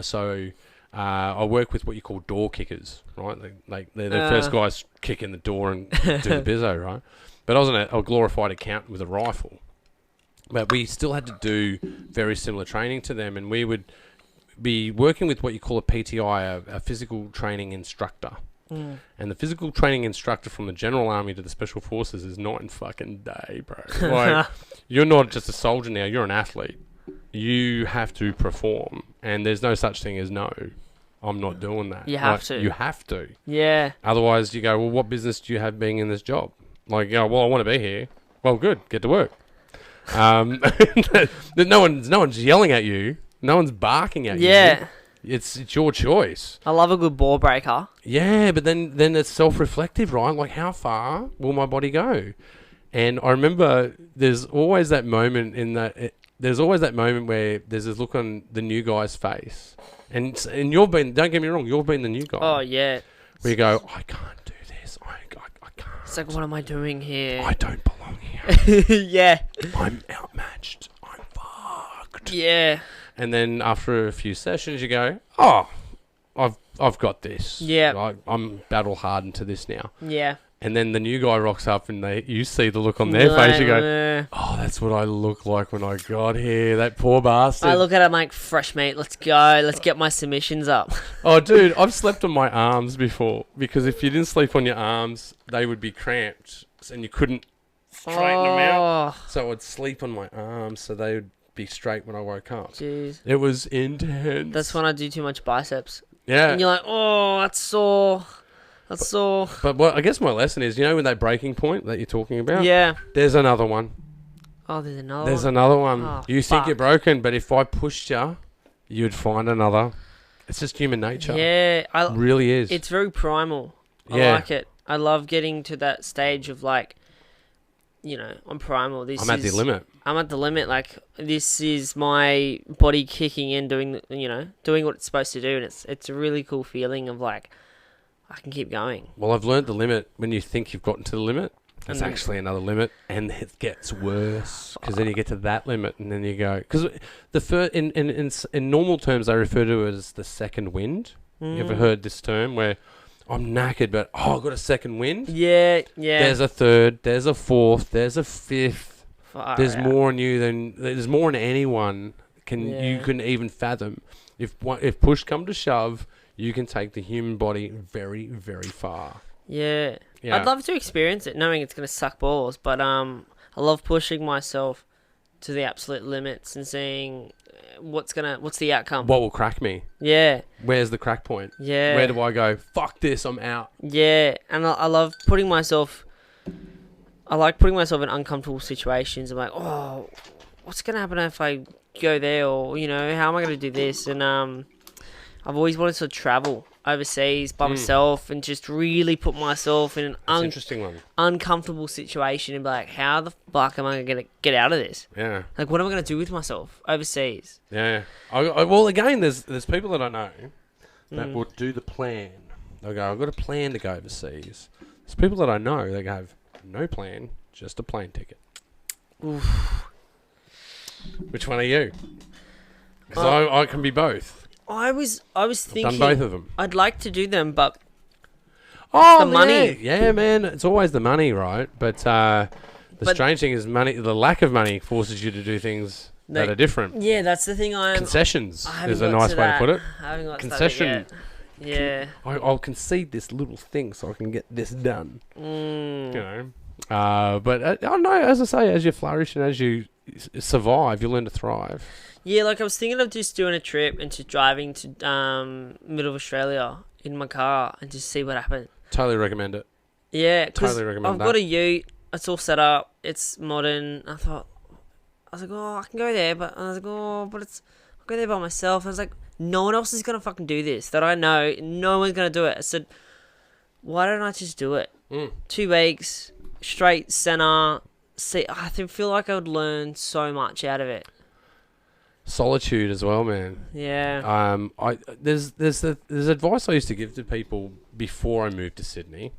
So I work with what you call door kickers, right? They're the first guys kicking the door and do the bizzo, right? But I was a glorified accountant with a rifle. But we still had to do very similar training to them, and we would be working with what you call a PTI, a physical training instructor. And the physical training instructor from the General Army to the Special Forces is night and fucking day, bro. Like, you're not just a soldier now, you're an athlete. You have to perform, and there's no such thing as no, I'm not doing that. You have to. You have to. Yeah. Otherwise, you go, well, what business do you have being in this job? Like, well, I want to be here. Well, good, get to work. No one's yelling at you. No one's barking at you. Yeah. It's your choice. I love a good ball breaker. Yeah, but then it's self-reflective, right? Like, how far will my body go? And I remember there's always that moment where there's this look on the new guy's face, and don't get me wrong, you've been the new guy. Oh yeah. Where you go, I can't do this. I can't. It's like, what am I doing here? I don't belong here. Yeah. I'm outmatched. I'm fucked. Yeah. And then after a few sessions, you go, oh, I've got this. Yeah. I'm battle hardened to this now. Yeah. And then the new guy rocks up, and you see the look on their face. You go, oh, that's what I look like when I got here. That poor bastard. I look at him like, fresh meat. Let's go. Let's get my submissions up. Oh, dude, I've slept on my arms before, because if you didn't sleep on your arms, they would be cramped, and you couldn't straighten them out. So I'd sleep on my arms, so they would be straight when I woke up. Jeez. It was intense. That's when I do too much biceps. Yeah. And you're like, oh, that's sore. That's sore. But what I guess my lesson is, when that breaking point that you're talking about? Yeah. There's another one. Oh, there's another one. There's another one. Oh, you think you're broken, but if I pushed you, you'd find another. It's just human nature. Yeah. It really is. It's very primal. I like it. I love getting to that stage of, like, I'm primal. I'm at the limit. I'm at the limit. Like, this is my body kicking in, doing what it's supposed to do, and it's a really cool feeling of, like, I can keep going. Well, I've learned the limit. When you think you've gotten to the limit, there's actually another limit, and it gets worse, because then you get to that limit, and then you go. Because in normal terms, they refer to it as the second wind. You ever heard this term where I'm knackered, but I've got a second wind? Yeah. There's a third, there's a fourth, there's a fifth. There's more in you there's more in anyone you can even fathom. If push come to shove, you can take the human body very, very far. Yeah. I'd love to experience it, knowing it's going to suck balls, but I love pushing myself to the absolute limits and seeing what's the outcome. What will crack me? Yeah. Where's the crack point? Yeah. Where do I go? Fuck this, I'm out. Yeah, and I love putting myself. I like putting myself in uncomfortable situations. I'm like, oh, what's gonna happen if I go there, or how am I gonna do this? And I've always wanted to travel overseas by myself and just really put myself in an interesting one. Uncomfortable situation and be like, how the fuck am I going to get out of this? Yeah. Like, what am I going to do with myself overseas? Yeah. Well, again, there's people that I know that will do the plan. They'll go, I've got a plan to go overseas. There's people that I know that have no plan, just a plane ticket. Oof. Which one are you? Because I can be both. I was thinking. I've done both of them. I'd like to do them, but the money. Yeah, man. It's always the money, right? But the strange thing is money. The lack of money forces you to do things that are different. Yeah, that's the thing. Concessions is a nice way to put it. I haven't got concession. Yeah. I'll concede this little thing so I can get this done. But I don't know. As I say, as you flourish and as you survive, you learn to thrive. Yeah, like I was thinking of just doing a trip and just driving to middle of Australia in my car and just see what happens. Totally recommend it. Yeah, because totally recommend I've got a ute. It's all set up. It's modern. I thought I was like, oh, I can go there, but I was like, oh, but I'll go there by myself. I was like, no one else is gonna fucking do this that I know. No one's gonna do it. I said, why don't I just do it? 2 weeks straight center. See, feel like I would learn so much out of it. Solitude as well, man. Yeah. There's advice I used to give to people before I moved to Sydney,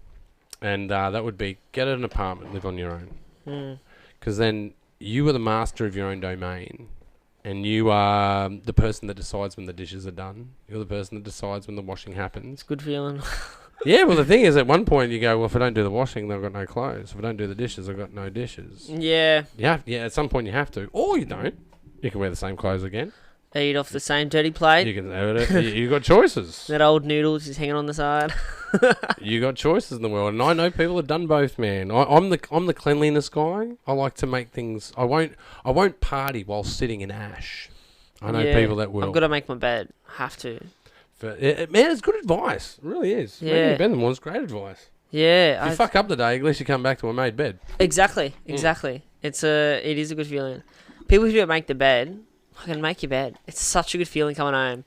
and that would be get an apartment, live on your own, because then you are the master of your own domain, and you are the person that decides when the dishes are done. You're the person that decides when the washing happens. Good feeling. Yeah, well, the thing is, at one point you go, well, if I don't do the washing, then I've got no clothes. If I don't do the dishes, I've got no dishes. Yeah. Yeah, at some point you have to, or you don't. You can wear the same clothes again. Eat off the same dirty plate. You can. You got choices. That old noodle just hanging on the side. You got choices in the world, and I know people have done both, man. I'm the cleanliness guy. I like to make things. I won't party while sitting in ash. I know people that will. I've got to make my bed. Have to. Man, it's good advice. It really is. Yeah. Making your bed in the morning is great advice. Yeah. If you fuck up the day, at least you come back to a made bed. Exactly. It is a good feeling. People who don't make the bed, I can make your bed. It's such a good feeling coming home.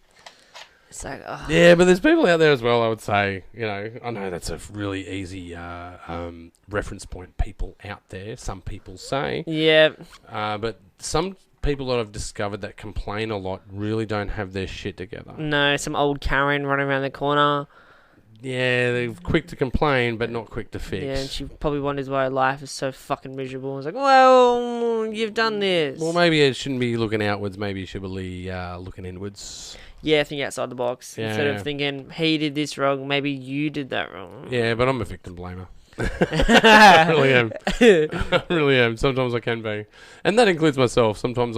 It's like, oh. Yeah, but there's people out there as well, I would say. I know that's a really easy reference point. People out there, some people say. Yeah. But some people that I've discovered that complain a lot really don't have their shit together. No, some old Karen running around the corner. Yeah, they're quick to complain, but not quick to fix. Yeah, and she probably wonders why her life is so fucking miserable. It's like, well, you've done this. Well, maybe it shouldn't be looking outwards. Maybe you should be looking inwards. Yeah, think outside the box. Yeah, Instead of thinking, he did this wrong, maybe you did that wrong. Yeah, but I'm a victim blamer. I really am. I really am. Sometimes I can be, and that includes myself. Sometimes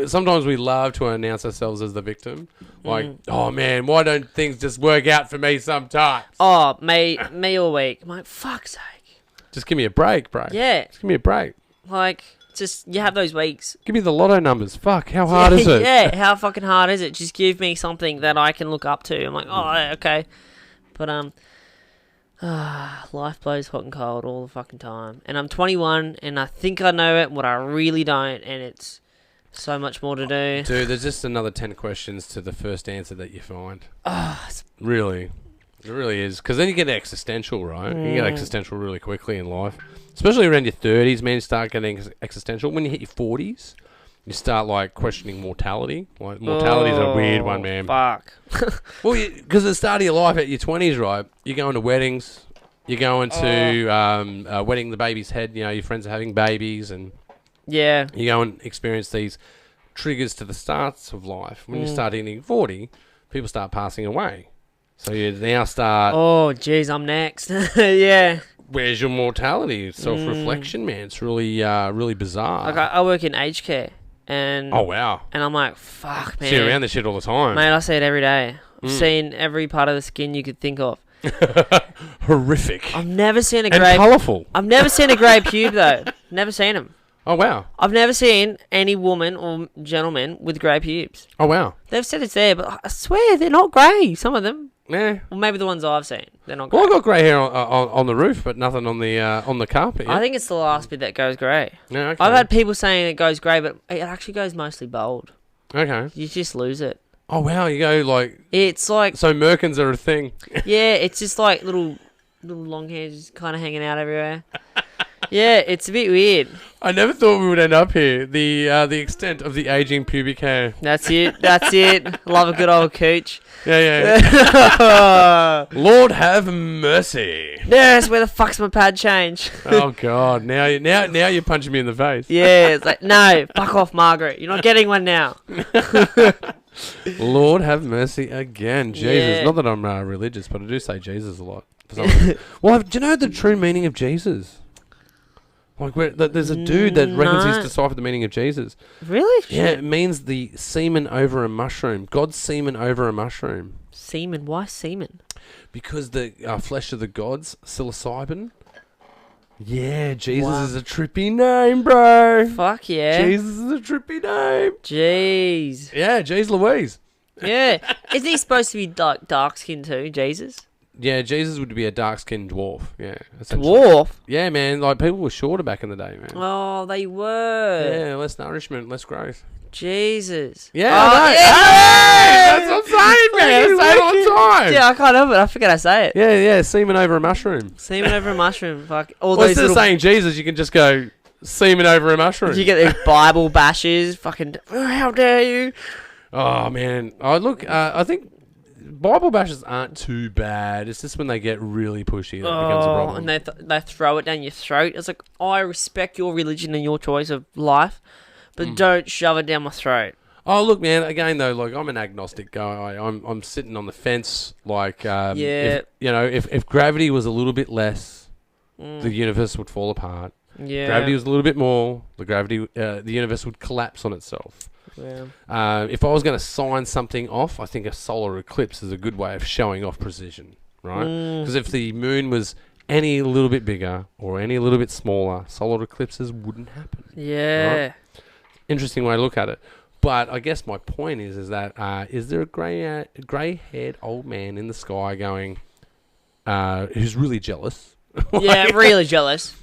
sometimes we love to announce ourselves as the victim. Like, oh man, why don't things just work out for me sometimes? Oh, me all week. I'm like, fuck's sake. Just give me a break, bro. Yeah. Just give me a break. Like, just you have those weeks. Give me the lotto numbers. Fuck, how hard is it? Yeah, how fucking hard is it? Just give me something that I can look up to. I'm like, oh, okay. But life blows hot and cold all the fucking time. And I'm 21, and I think I know it, but I really don't, and it's so much more to do. Dude, there's just another 10 questions to the first answer that you find. It's Really. It really is. Because then you get existential, right? You get existential really quickly in life. Especially around your 30s, man, you start getting existential. When you hit your 40s, you start, like, questioning mortality. Like, mortality's a weird one, man. Fuck. Well, because at the start of your life, at your 20s, right, you're going to weddings. You're going to wedding the baby's head. You know, your friends are having babies. And Yeah. you go and experience these triggers to the starts of life. When you start hitting 40, people start passing away. So you now start... Oh, jeez, I'm next. Yeah. Where's your mortality? Self-reflection, man. It's really, really bizarre. Like, I work in aged care. And Oh, wow. And I'm like, fuck, man. See you around this shit all the time. Mate, I see it every day. I've seen every part of the skin you could think of. Horrific. I've never seen a And grey... colourful. I've never seen a grey pube, though. Never seen them. Oh, wow. I've never seen any woman or gentleman with grey pubes. Oh, wow. They've said it's there, but I swear they're not grey, some of them. Yeah. Well, maybe the ones I've seen. They're not grey. Well, I've got grey hair on the roof, but nothing on the carpet yet. I think it's the last bit that goes grey. Yeah, okay. I've had people saying it goes grey, but it actually goes mostly bald. Okay. You just lose it. Oh, wow. You go, like... It's like... So Merkins are a thing. Yeah, it's just like little long hairs just kind of hanging out everywhere. Yeah, it's a bit weird. I never thought we would end up here. The extent of the aging pubic hair. That's it. That's it. Love a good old cooch. Yeah. Lord have mercy. Yes, where the fuck's my pad change? Oh God! Now you're punching me in the face. Yeah, it's like, no, fuck off, Margaret. You're not getting one now. Lord have mercy again. Jesus. Yeah. Not that I'm religious, but I do say Jesus a lot. Well, do you know the true meaning of Jesus? Like, there's a dude that reckons he's deciphered the meaning of Jesus. Really? Yeah, it means the semen over a mushroom. God's semen over a mushroom. Semen? Why semen? Because the flesh of the gods, psilocybin. Yeah, Jesus is a trippy name, bro. Fuck yeah. Jesus is a trippy name. Jeez. Yeah, Jeez Louise. Yeah. Isn't he supposed to be dark skinned too, Jesus? Yeah, Jesus would be a dark-skinned dwarf. Yeah, essentially. Dwarf? Yeah, man. Like people were shorter back in the day, man. Oh, they were. Yeah, less nourishment, less growth. Jesus. Yeah, Oh, I know. yeah. Hey, that's what I'm saying, man. I say it all the time. Yeah, I can't help it. I forget I say it. Yeah, semen over a mushroom. Semen over a mushroom. Fuck. All Well, those instead of little... saying Jesus, you can just go semen over a mushroom. You get these Bible bashes. Fucking... How dare you? Oh, man. I think Bible bashes aren't too bad. It's just when they get really pushy that becomes a problem. And they throw it down your throat. It's like, I respect your religion and your choice of life, but don't shove it down my throat. Oh, look, man. Again, though, like I'm an agnostic guy. I'm sitting on the fence. Like, if gravity was a little bit less, the universe would fall apart. Yeah. Gravity was a little bit more, the universe would collapse on itself. Yeah. If I was going to sign something off, I think a solar eclipse is a good way of showing off precision, right? Because if the moon was any little bit bigger or any little bit smaller, solar eclipses wouldn't happen. Yeah. Right? Interesting way to look at it. But I guess my point is that is there a grey-haired old man in the sky going, who's really jealous? Yeah, really jealous.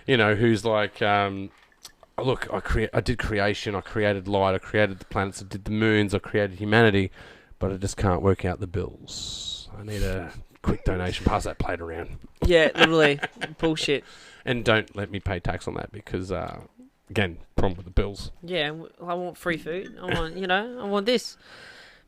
You know, who's like, look, I did creation, I created light, I created the planets, I did the moons, I created humanity, but I just can't work out the bills. I need a quick donation. Pass that plate around. Yeah, literally. Bullshit. And don't let me pay tax on that because, again, problem with the bills. Yeah, I want free food. I want this.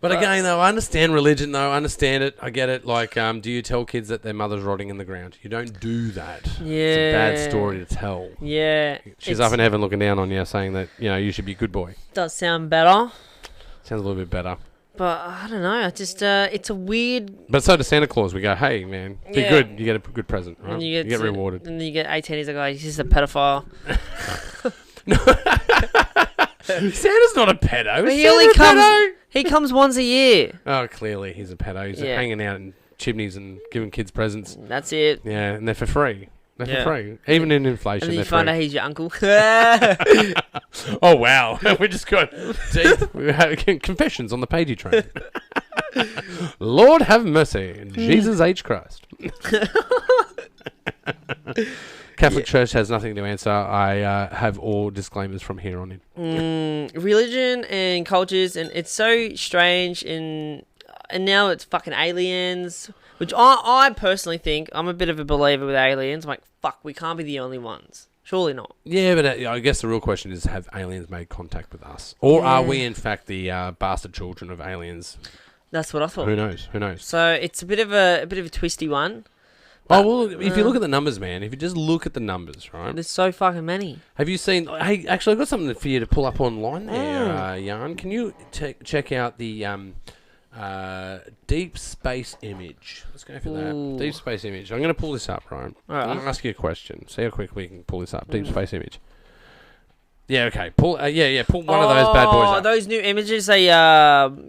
But again, though, I understand religion, though. I understand it. I get it. Like, do you tell kids that their mother's rotting in the ground? You don't do that. Yeah. It's a bad story to tell. Yeah. She's up in heaven looking down on you saying that, you should be a good boy. Does sound better. Sounds a little bit better. But I don't know. I just, it's a weird... But so to Santa Claus, we go, hey, man, be good. You get a good present, right? And you get rewarded. And then you get 18, he's like, oh, he's just a pedophile. Santa's not a pedo. But he only comes... He comes once a year. Oh, clearly he's a pedo. He's hanging out in chimneys and giving kids presents. That's it. Yeah, and they're for free. They're for free. Even in inflation, and then they're you find free. out he's your uncle. Oh, wow. We just got deep. We have confessions on the Pagey train. Lord have mercy. Jesus H. Christ. Catholic Church has nothing to answer. I have all disclaimers from here on in. Religion and cultures, and it's so strange, and now it's fucking aliens, which I personally think, I'm a bit of a believer with aliens. I'm like, fuck, we can't be the only ones. Surely not. Yeah, but I guess the real question is, have aliens made contact with us? Or are we, in fact, the bastard children of aliens? That's what I thought. Who knows? So it's a bit of a twisty one. Oh, well, if you look at the numbers, man, if you just look at the numbers, right? There's so fucking many. Have you seen... Hey, actually, I've got something for you to pull up online there, Jan. Can you check out the deep space image? Let's go for that. Deep space image. I'm going to pull this up, right? I'm going to ask you a question. See how quick we can pull this up. Deep space image. Yeah, okay. Pull one of those bad boys up. Those new images they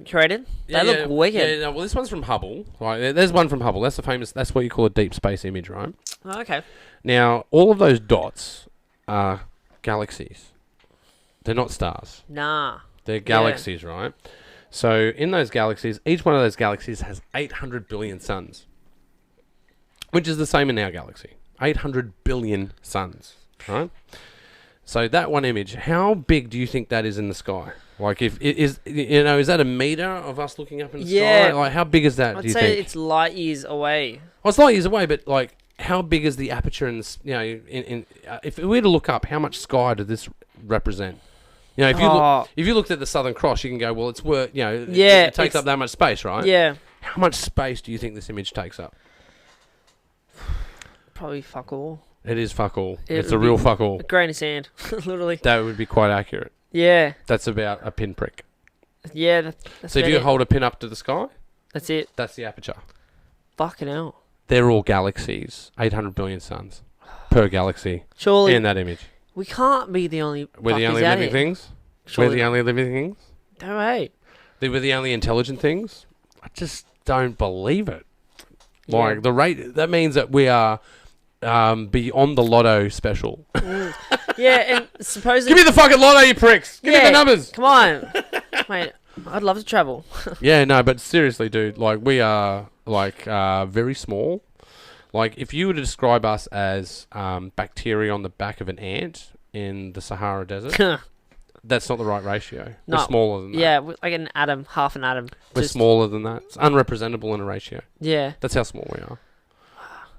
created? They look wicked. Yeah, no, well, this one's from Hubble. Right, there's one from Hubble. That's the famous... That's what you call a deep space image, right? Oh, okay. Now, all of those dots are galaxies. They're not stars. Nah. They're galaxies, right? So, in those galaxies, each one of those galaxies has 800 billion suns. Which is the same in our galaxy. 800 billion suns, right? So that one image, how big do you think that is in the sky? Like, is that a meter of us looking up in the sky? Like, how big is that? I'd do you say think? it's light years away. Well, it's light years away, but like, how big is the aperture in this? If we were to look up, how much sky did this represent? If you looked at the Southern Cross, you can go, well, it's worth. It takes up that much space, right? Yeah. How much space do you think this image takes up? Probably fuck all. It is fuck all. It's a real fuck all. A grain of sand, literally. That would be quite accurate. Yeah. That's about a pinprick. Yeah. That's so if you hold a pin up to the sky, that's it. That's the aperture. Fucking hell. They're all galaxies. 800 billion suns per galaxy. Surely. In that image. We can't be the only. We're the only living things. Surely we're the only living things. No way. We're the only intelligent things. I just don't believe it. Yeah. Like the rate. That means that we are. Beyond the lotto special. Yeah, and supposedly... Give me the fucking lotto, you pricks! Give me the numbers! Come on. Mate, I'd love to travel. Yeah, no, but seriously, dude, like, we are like very small. Like if you were to describe us as bacteria on the back of an ant in the Sahara Desert, that's not the right ratio. No. We're smaller than that. Yeah, like an atom, half an atom. We're smaller than that. It's unrepresentable in a ratio. Yeah. That's how small we are.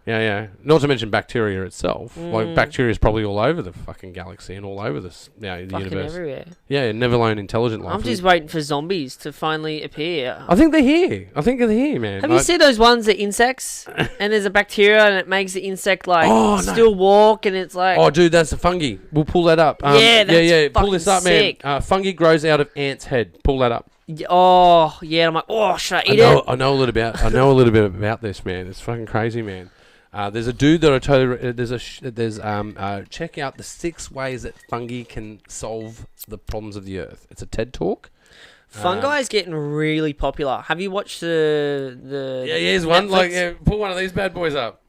Yeah. Not to mention bacteria itself. Like bacteria is probably all over the fucking galaxy and all over this, the Fucking universe. everywhere. Yeah, never alone intelligent life. I'm just waiting for zombies to finally appear. I think they're here. They're here, man. Have you seen those ones that insects and there's a bacteria and it makes the insect like still walk and it's like Oh, dude, that's a fungi. We'll pull that up. Yeah, that's Pull this up, sick. man. Fungi grows out of ant's head. Pull that up. oh yeah, I'm like, oh, should I eat it? I know a little bit about this, man. It's fucking crazy, man. There's a dude that I totally check out the 6 ways that fungi can solve the problems of the earth. It's a TED talk. Fungi is getting really popular. Have you watched the Yeah, here's one. Netflix? Like, pull one of these bad boys up.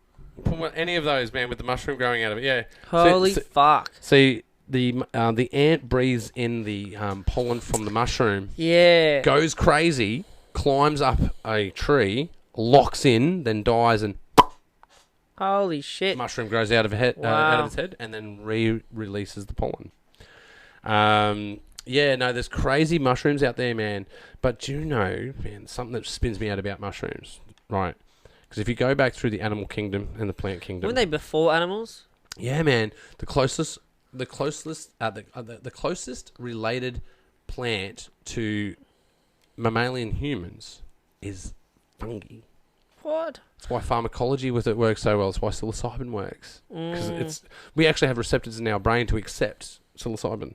Any of those, man, with the mushroom growing out of it. Yeah. Holy fuck. See, the ant breathes in the pollen from the mushroom. Yeah. Goes crazy, climbs up a tree, locks in, then dies, and Holy shit. mushroom grows out of out Wow. of its head, and then releases the pollen. There's crazy mushrooms out there, man. But do you know, man, something that spins me out about mushrooms, right? Because if you go back through the animal kingdom and the plant kingdom, Weren't they before animals? yeah, man, the closest related plant to mammalian humans is fungi. What? That's why pharmacology with it works so well. It's why psilocybin works. Because we actually have receptors in our brain to accept psilocybin.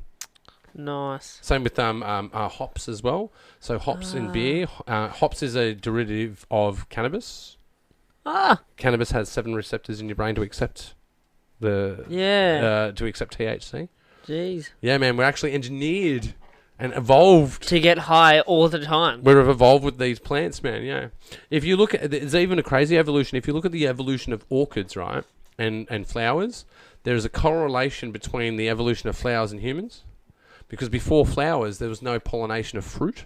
Nice. Same with hops as well. So hops in beer. Hops is a derivative of cannabis. Cannabis has 7 receptors in your brain to accept to accept THC. Jeez. Yeah, man, we're actually engineered and evolved To get high all the time. We've evolved with these plants, man, yeah. If you look at, there's even a crazy evolution. If you look at the evolution of orchids, right, and flowers, there's a correlation between the evolution of flowers and humans. Because before flowers, there was no pollination of fruit.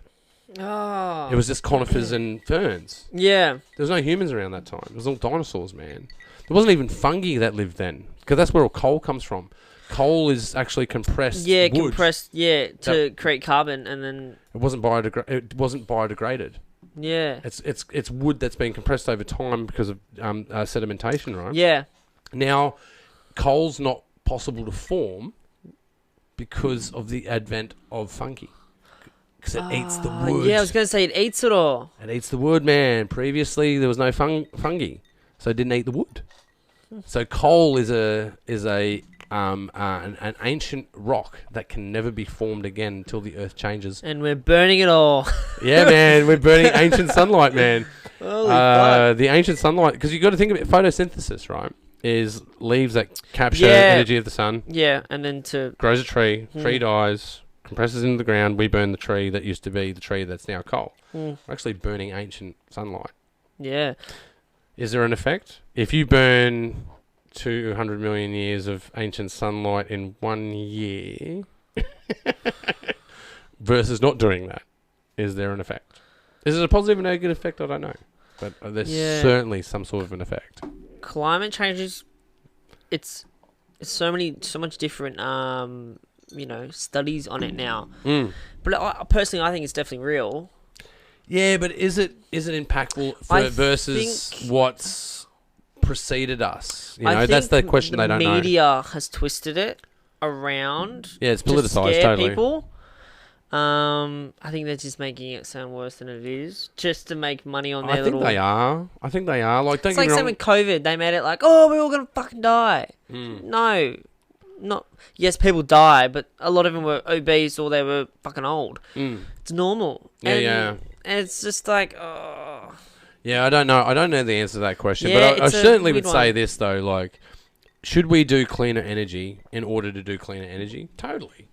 Oh. It was just conifers and ferns. Yeah. There was no humans around that time. It was all dinosaurs, man. There wasn't even fungi that lived then. Because that's where all coal comes from. Coal is actually compressed wood. To create carbon and then It wasn't biodegraded. yeah. It's wood that's been compressed over time because of sedimentation, right? Yeah. Now, coal's not possible to form because of the advent of fungi. Because it eats the wood. Yeah, I was going to say it eats it all. It eats the wood, man. Previously, there was no fungi, so it didn't eat the wood. So coal is an ancient rock that can never be formed again until the earth changes. And we're burning it all. Yeah, man, we're burning ancient sunlight, man. Holy fuck. The ancient sunlight, because you got to think about photosynthesis, right? Is leaves that capture energy of the sun. Yeah, and then grows a tree. Tree dies, compresses into the ground. We burn the tree that used to be the tree that's now coal. We're actually burning ancient sunlight. Yeah. Is there an effect? If you burn 200 million years of ancient sunlight in 1 year versus not doing that, is there an effect? Is it a positive or negative effect? I don't know. But there's certainly some sort of an effect. Climate changes. It's so much different studies on it now. But personally, I think it's definitely real. Yeah, but is it impactful versus what's preceded us? You know, that's the question they don't know. The media has twisted it around. Yeah, it's politicized to scare totally. people. I think they're just making it sound worse than it is, just to make money on their I think they are. Like, don't it's get like me same wrong. with COVID. They made it like, oh, we're all gonna fucking die. No, not. Yes, people die, but a lot of them were obese or they were fucking old. It's normal. And it's just like, oh. Yeah, I don't know. I don't know the answer to that question, Yeah, but I it's a certainly would weird say one. this though: like, should we do cleaner energy in order to do cleaner energy? Totally.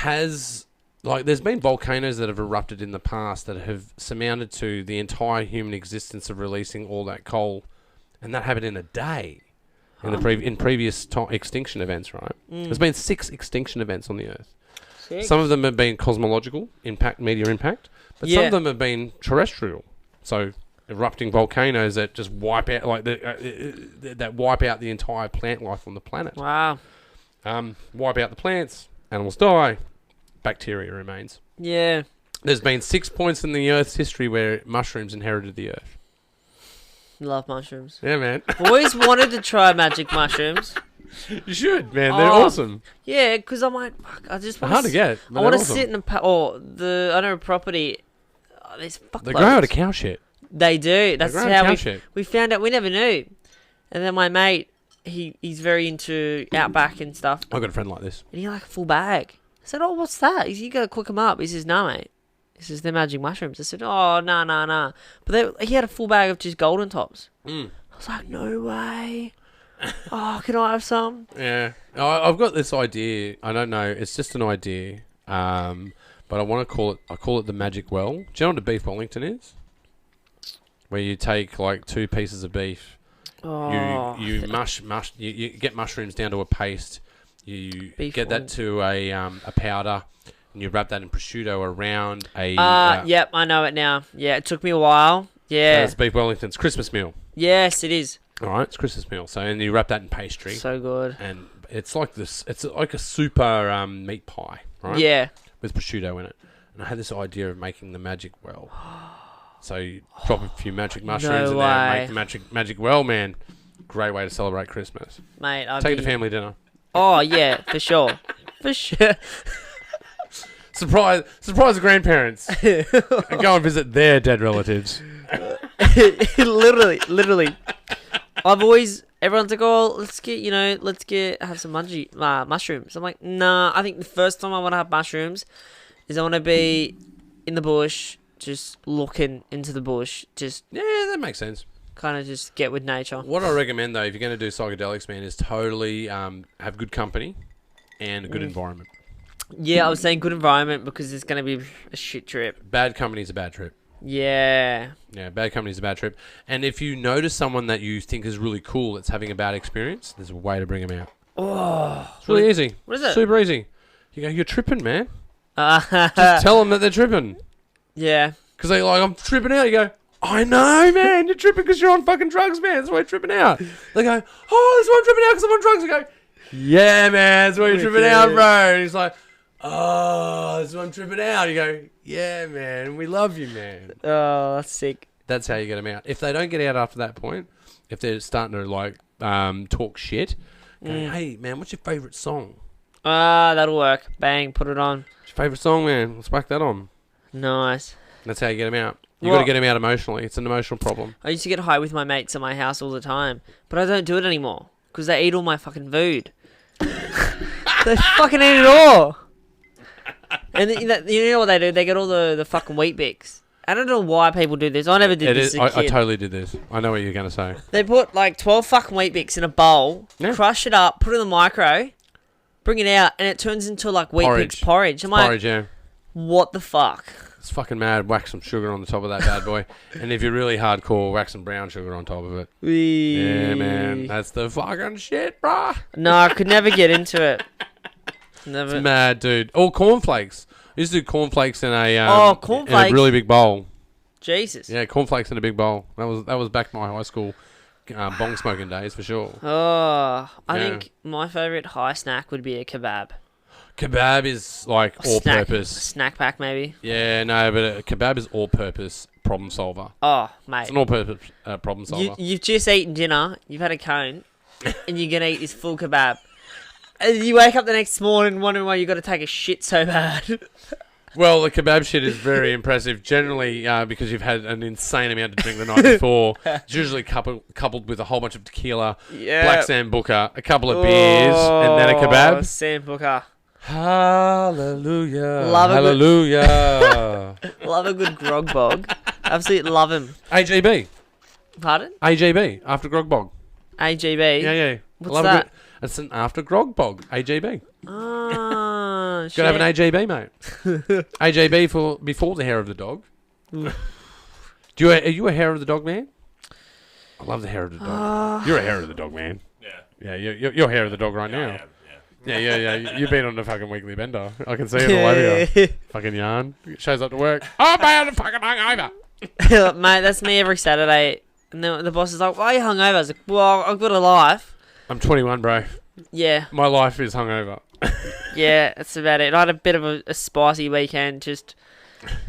There's been volcanoes that have erupted in the past that have surmounted to the entire human existence of releasing all that coal, and that happened in a day. In previous extinction events, right? There's been 6 extinction events on the Earth. 6? Some of them have been cosmological media impact, but some of them have been terrestrial. So erupting volcanoes that just wipe out that wipe out the entire plant life on the planet. Wow. Wipe out the plants, animals die, bacteria remains. Yeah. There's been 6 points in the Earth's history where mushrooms inherited the Earth. Love mushrooms. Yeah, man. Always wanted to try magic mushrooms. You should, man. They're awesome. Yeah, because I'm like, fuck, I just want Hard to get. I want to sit in I know a property. There's fuck They grow out of cow shit. They do. That's grow out of how cow shit. we found out. We never knew. And then my mate, he's very into outback and stuff. I've got a friend like this. And he had like a full bag. I said, oh, what's that? He said, you got to cook them up. He says, no, mate. He says, they're magic mushrooms. I said, oh, nah. But he had a full bag of just golden tops. I was like, no way. Oh, can I have some? Yeah. I've got this idea. I don't know. It's just an idea. But I want to call it the magic well. Do you know what a beef Wellington is? Where you take like 2 pieces of beef. Oh. You you get mushrooms down to a paste. You get that to a powder. And you wrap that in prosciutto around a... Yep, I know it now. Yeah, it took me a while. Yeah. It's beef Wellington's Christmas meal. Yes, it is. All right, it's Christmas meal. So, and you wrap that in pastry. So good. And it's like this... It's like a super meat pie, right? Yeah. With prosciutto in it. And I had this idea of making the magic well. So you drop a few magic mushrooms in there and make the magic well, man. Great way to celebrate Christmas. Mate, Take it to family dinner. Oh, yeah, for sure. For sure. Surprise the grandparents and go and visit their dead relatives. literally. Everyone's like, oh, have some mushrooms. I'm like, nah, I think the first time I want to have mushrooms is I want to be in the bush, just looking into the bush, just... Yeah, that makes sense. Kind of just get with nature. What I recommend, though, if you're going to do psychedelics, man, is totally have good company and a good environment. Yeah, I was saying good environment because it's going to be a shit trip. Bad company's a bad trip. Yeah. Yeah, bad company's a bad trip. And if you notice someone that you think is really cool that's having a bad experience, there's a way to bring them out. Oh. It's really easy. What is it? Super easy. You go, you're tripping, man. Just Tell them that they're tripping. Yeah. Because they're like, I'm tripping out. You go, I know, man. You're tripping because you're on fucking drugs, man. That's why you're tripping out. They go, oh, that's why I'm tripping out because I'm on drugs. I go, yeah, man. That's why you're tripping out, bro. And he's like, oh, that's why I'm tripping out. You go, yeah, man. We love you, man. Oh, that's sick. That's how you get them out. If they don't get out after that point, if they're starting to like talk shit, go, hey, man, what's your favourite song? That'll work. Bang, put it on. What's your favourite song, man? Let's whack that on. Nice. That's how you get them out. You got to get them out emotionally. It's an emotional problem. I used to get high with my mates at my house all the time, but I don't do it anymore because they eat all my fucking food. They fucking eat it all. And you know what they do? They get all the fucking Wheat Bix. I don't know why people do this. I never did this as a kid. I totally did this. I know what you're going to say. They put like 12 fucking Wheat Bix in a bowl, crush it up, put it in the micro, bring it out, and it turns into like Wheat Bix porridge. Porridge, yeah. What the fuck? It's fucking mad. Whack some sugar on the top of that bad boy. And if you're really hardcore, whack some brown sugar on top of it. Yeah, man. That's the fucking shit, bruh. No, I could never get into it. Never. It's mad, dude. All cornflakes. I used to do cornflakes in a cornflakes. in a really big bowl. Jesus. Yeah, cornflakes in a big bowl. That was back in my high school bong smoking days for sure. Oh, I think my favourite high snack would be a kebab. Kebab is like all-purpose. Snack pack, maybe? Yeah, no, but a kebab is all-purpose problem solver. Oh, mate. It's an all-purpose problem solver. You've just eaten dinner, you've had a cone, and you're going to eat this full kebab. And you wake up the next morning wondering why you got to take a shit so bad. Well, the kebab shit is very impressive, generally because you've had an insane amount to drink the night before. It's usually coupled with a whole bunch of tequila, black Sambuca, a couple of beers, and then a kebab. Sambuca. Hallelujah. Hallelujah. Love a good grog bog. Absolutely love him. AGB. Pardon? AGB, after grog bog. AGB? Yeah. What's that? It's an after grog bog, AGB. Oh, shit. Gotta have an AGB, mate. AGB for before the hair of the dog. Are you a hair of the dog man? I love the hair of the dog. You're a hair of the dog man. Yeah. Yeah, you're hair of the dog right now. Yeah. You've been on the fucking weekly bender. I can see it all over you. Fucking yarn. Shows up to work. Oh, man, I'm fucking hungover. Mate, that's me every Saturday. And the boss is like, "Why are you hungover?" I was like, "Well, I've got a life." I'm 21, bro. Yeah, My life is hungover. yeah, that's about it. I had a bit of a spicy weekend. Just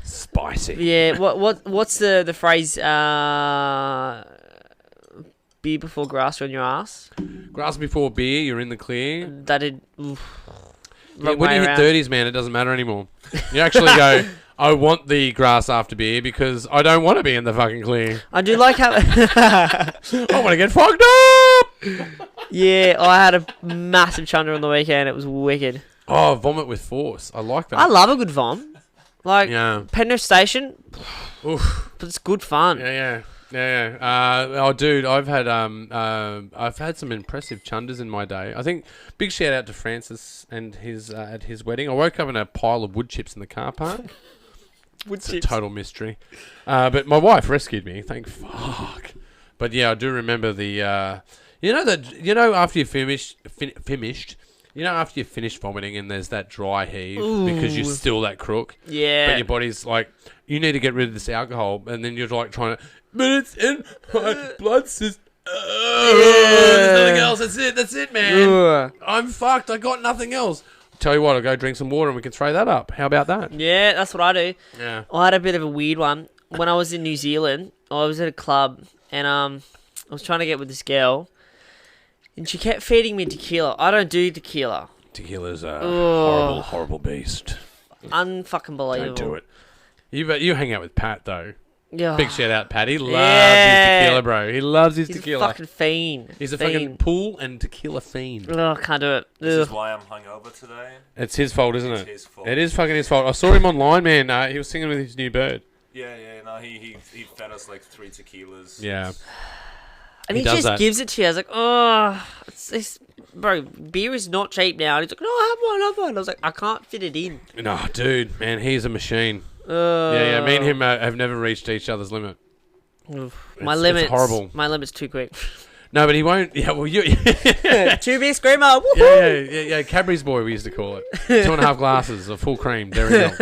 Spicy. yeah. What's the phrase? Beer before grass on your ass. Grass before beer, you're in the clear. That did. Oof. Yeah, Wrong when way you around. hit 30s, man, it doesn't matter anymore. You actually go, I want the grass after beer because I don't want to be in the fucking clear. I do like how. I want to get fucked up! Yeah, I had a massive chunder on the weekend. It was wicked. Oh, vomit with force. I like that. I love a good vom. Like Yeah. Penrith Station, Oof. but it's good fun. Yeah. Oh, dude, I've had some impressive chunders in my day. I think big shout out to Francis and his at his wedding. I woke up in a pile of wood chips in the car park. It's a total mystery. But my wife rescued me. Thank fuck. But yeah, I do remember the. After you finished. After you finish vomiting and there's that dry heave because you're still that crook. Yeah. But your body's like, you need to get rid of this alcohol, and then you're like trying to. But it's in my blood system. There's nothing else. That's it, man. Ugh. I'm fucked. I got nothing else. Tell you what, I'll go drink some water and we can throw that up. How about that? Yeah, that's what I do. Yeah. I had a bit of a weird one. When I was in New Zealand, I was at a club and I was trying to get with this girl and she kept feeding me tequila. I don't do tequila. Tequila's a horrible, horrible beast. Unfucking believable. Don't do it. You hang out with Pat, though. Yeah. Big shout out, Pat. He loves his tequila, bro. He loves his He's tequila. a fucking fiend. He's a fucking pool and tequila fiend. Oh, can't do it. This is Ugh. why I'm hungover today. It's his fault, isn't It's it? his fault. It is fucking his fault. I saw him online, man. He was singing with his new bird. Yeah. No, he fed us like 3 tequilas. Yeah. And he does just that. gives it to you. I was like, oh, it's bro, beer is not cheap now. And he's like, no, have one. I was like, I can't fit it in. No, dude, man, he's a machine. Yeah. Me and him have never reached each other's limit. My It's limit's horrible. My limit's too quick. No, but he won't. Yeah, well, you. 2 beer screamer. Woohoo! Yeah. Cadbury's boy, we used to call it. 2.5 glasses of full cream dairy milk.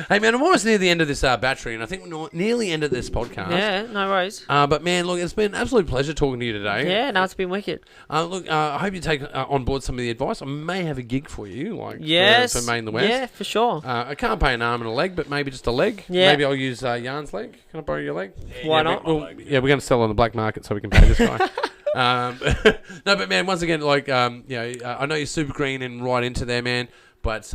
Hey, man, I'm almost near the end of this battery, and I think we're nearly end of this podcast. Yeah, no worries. But man, look, it's been an absolute pleasure talking to you today. Yeah, no, it's been wicked. Look, I hope you take on board some of the advice. I may have a gig for you, Yes. for Maine the West. Yeah, for sure. I can't pay an arm and a leg, but maybe just a leg. Yeah. Maybe I'll use Yarn's leg. Can I borrow your leg? Why not? We're going to sell on the black market so we can pay this guy. No, but man, once again, I know you're super green and right into there, man. But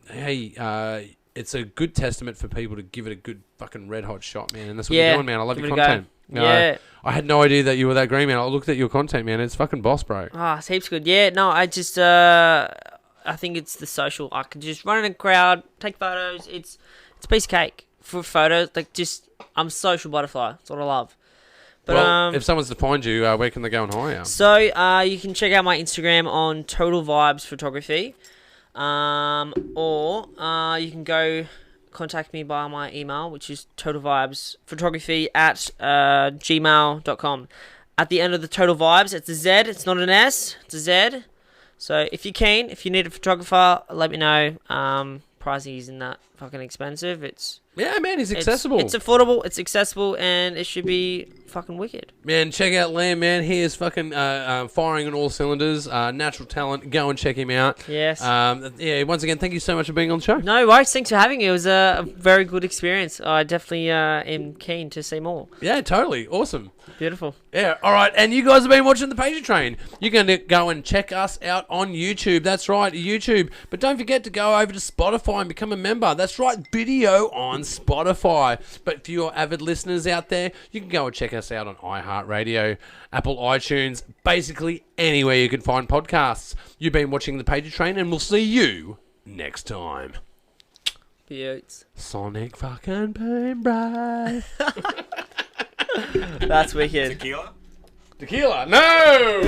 hey, it's a good testament for people to give it a good fucking red hot shot, man. And that's what you're doing, man. I love give your it a go. content. Yeah. I had no idea that you were that green, man. I looked at your content, man. It's fucking boss, bro. It's heaps good. Yeah, no, I just, I think it's the social. I can just run in a crowd, take photos. It's a piece of cake for photos. I'm a social butterfly. That's what I love. But, Well, if someone's to find you, where can they go and hire? So, you can check out my Instagram on Total Vibes Photography. Or you can go contact me by my email, which is totalvibesphotography@gmail.com. At the end of the Total Vibes, it's a Z. It's not an S. It's a Z. So if you're keen, if you need a photographer, let me know. Pricing isn't that fucking expensive. Yeah, man, he's accessible. It's affordable, it's accessible, and it should be fucking wicked. Man, check out Liam, man. He is fucking firing on all cylinders. Natural talent. Go and check him out. Yes. Yeah, once again, thank you so much for being on the show. No worries. Thanks for having me. It was a very good experience. I definitely am keen to see more. Yeah, totally. Awesome. Beautiful. Yeah, all right. And you guys have been watching the Pagey Train. You're going to go and check us out on YouTube. That's right, YouTube. But don't forget to go over to Spotify and become a member. That's right, video on Spotify. But for your avid listeners out there, you can go and check us out on iHeartRadio, Apple iTunes, basically anywhere you can find podcasts. You've been watching the Pagey Train, and we'll see you next time. Beauts. Sonic fucking Boom Bro. That's wicked. Tequila? Tequila. No!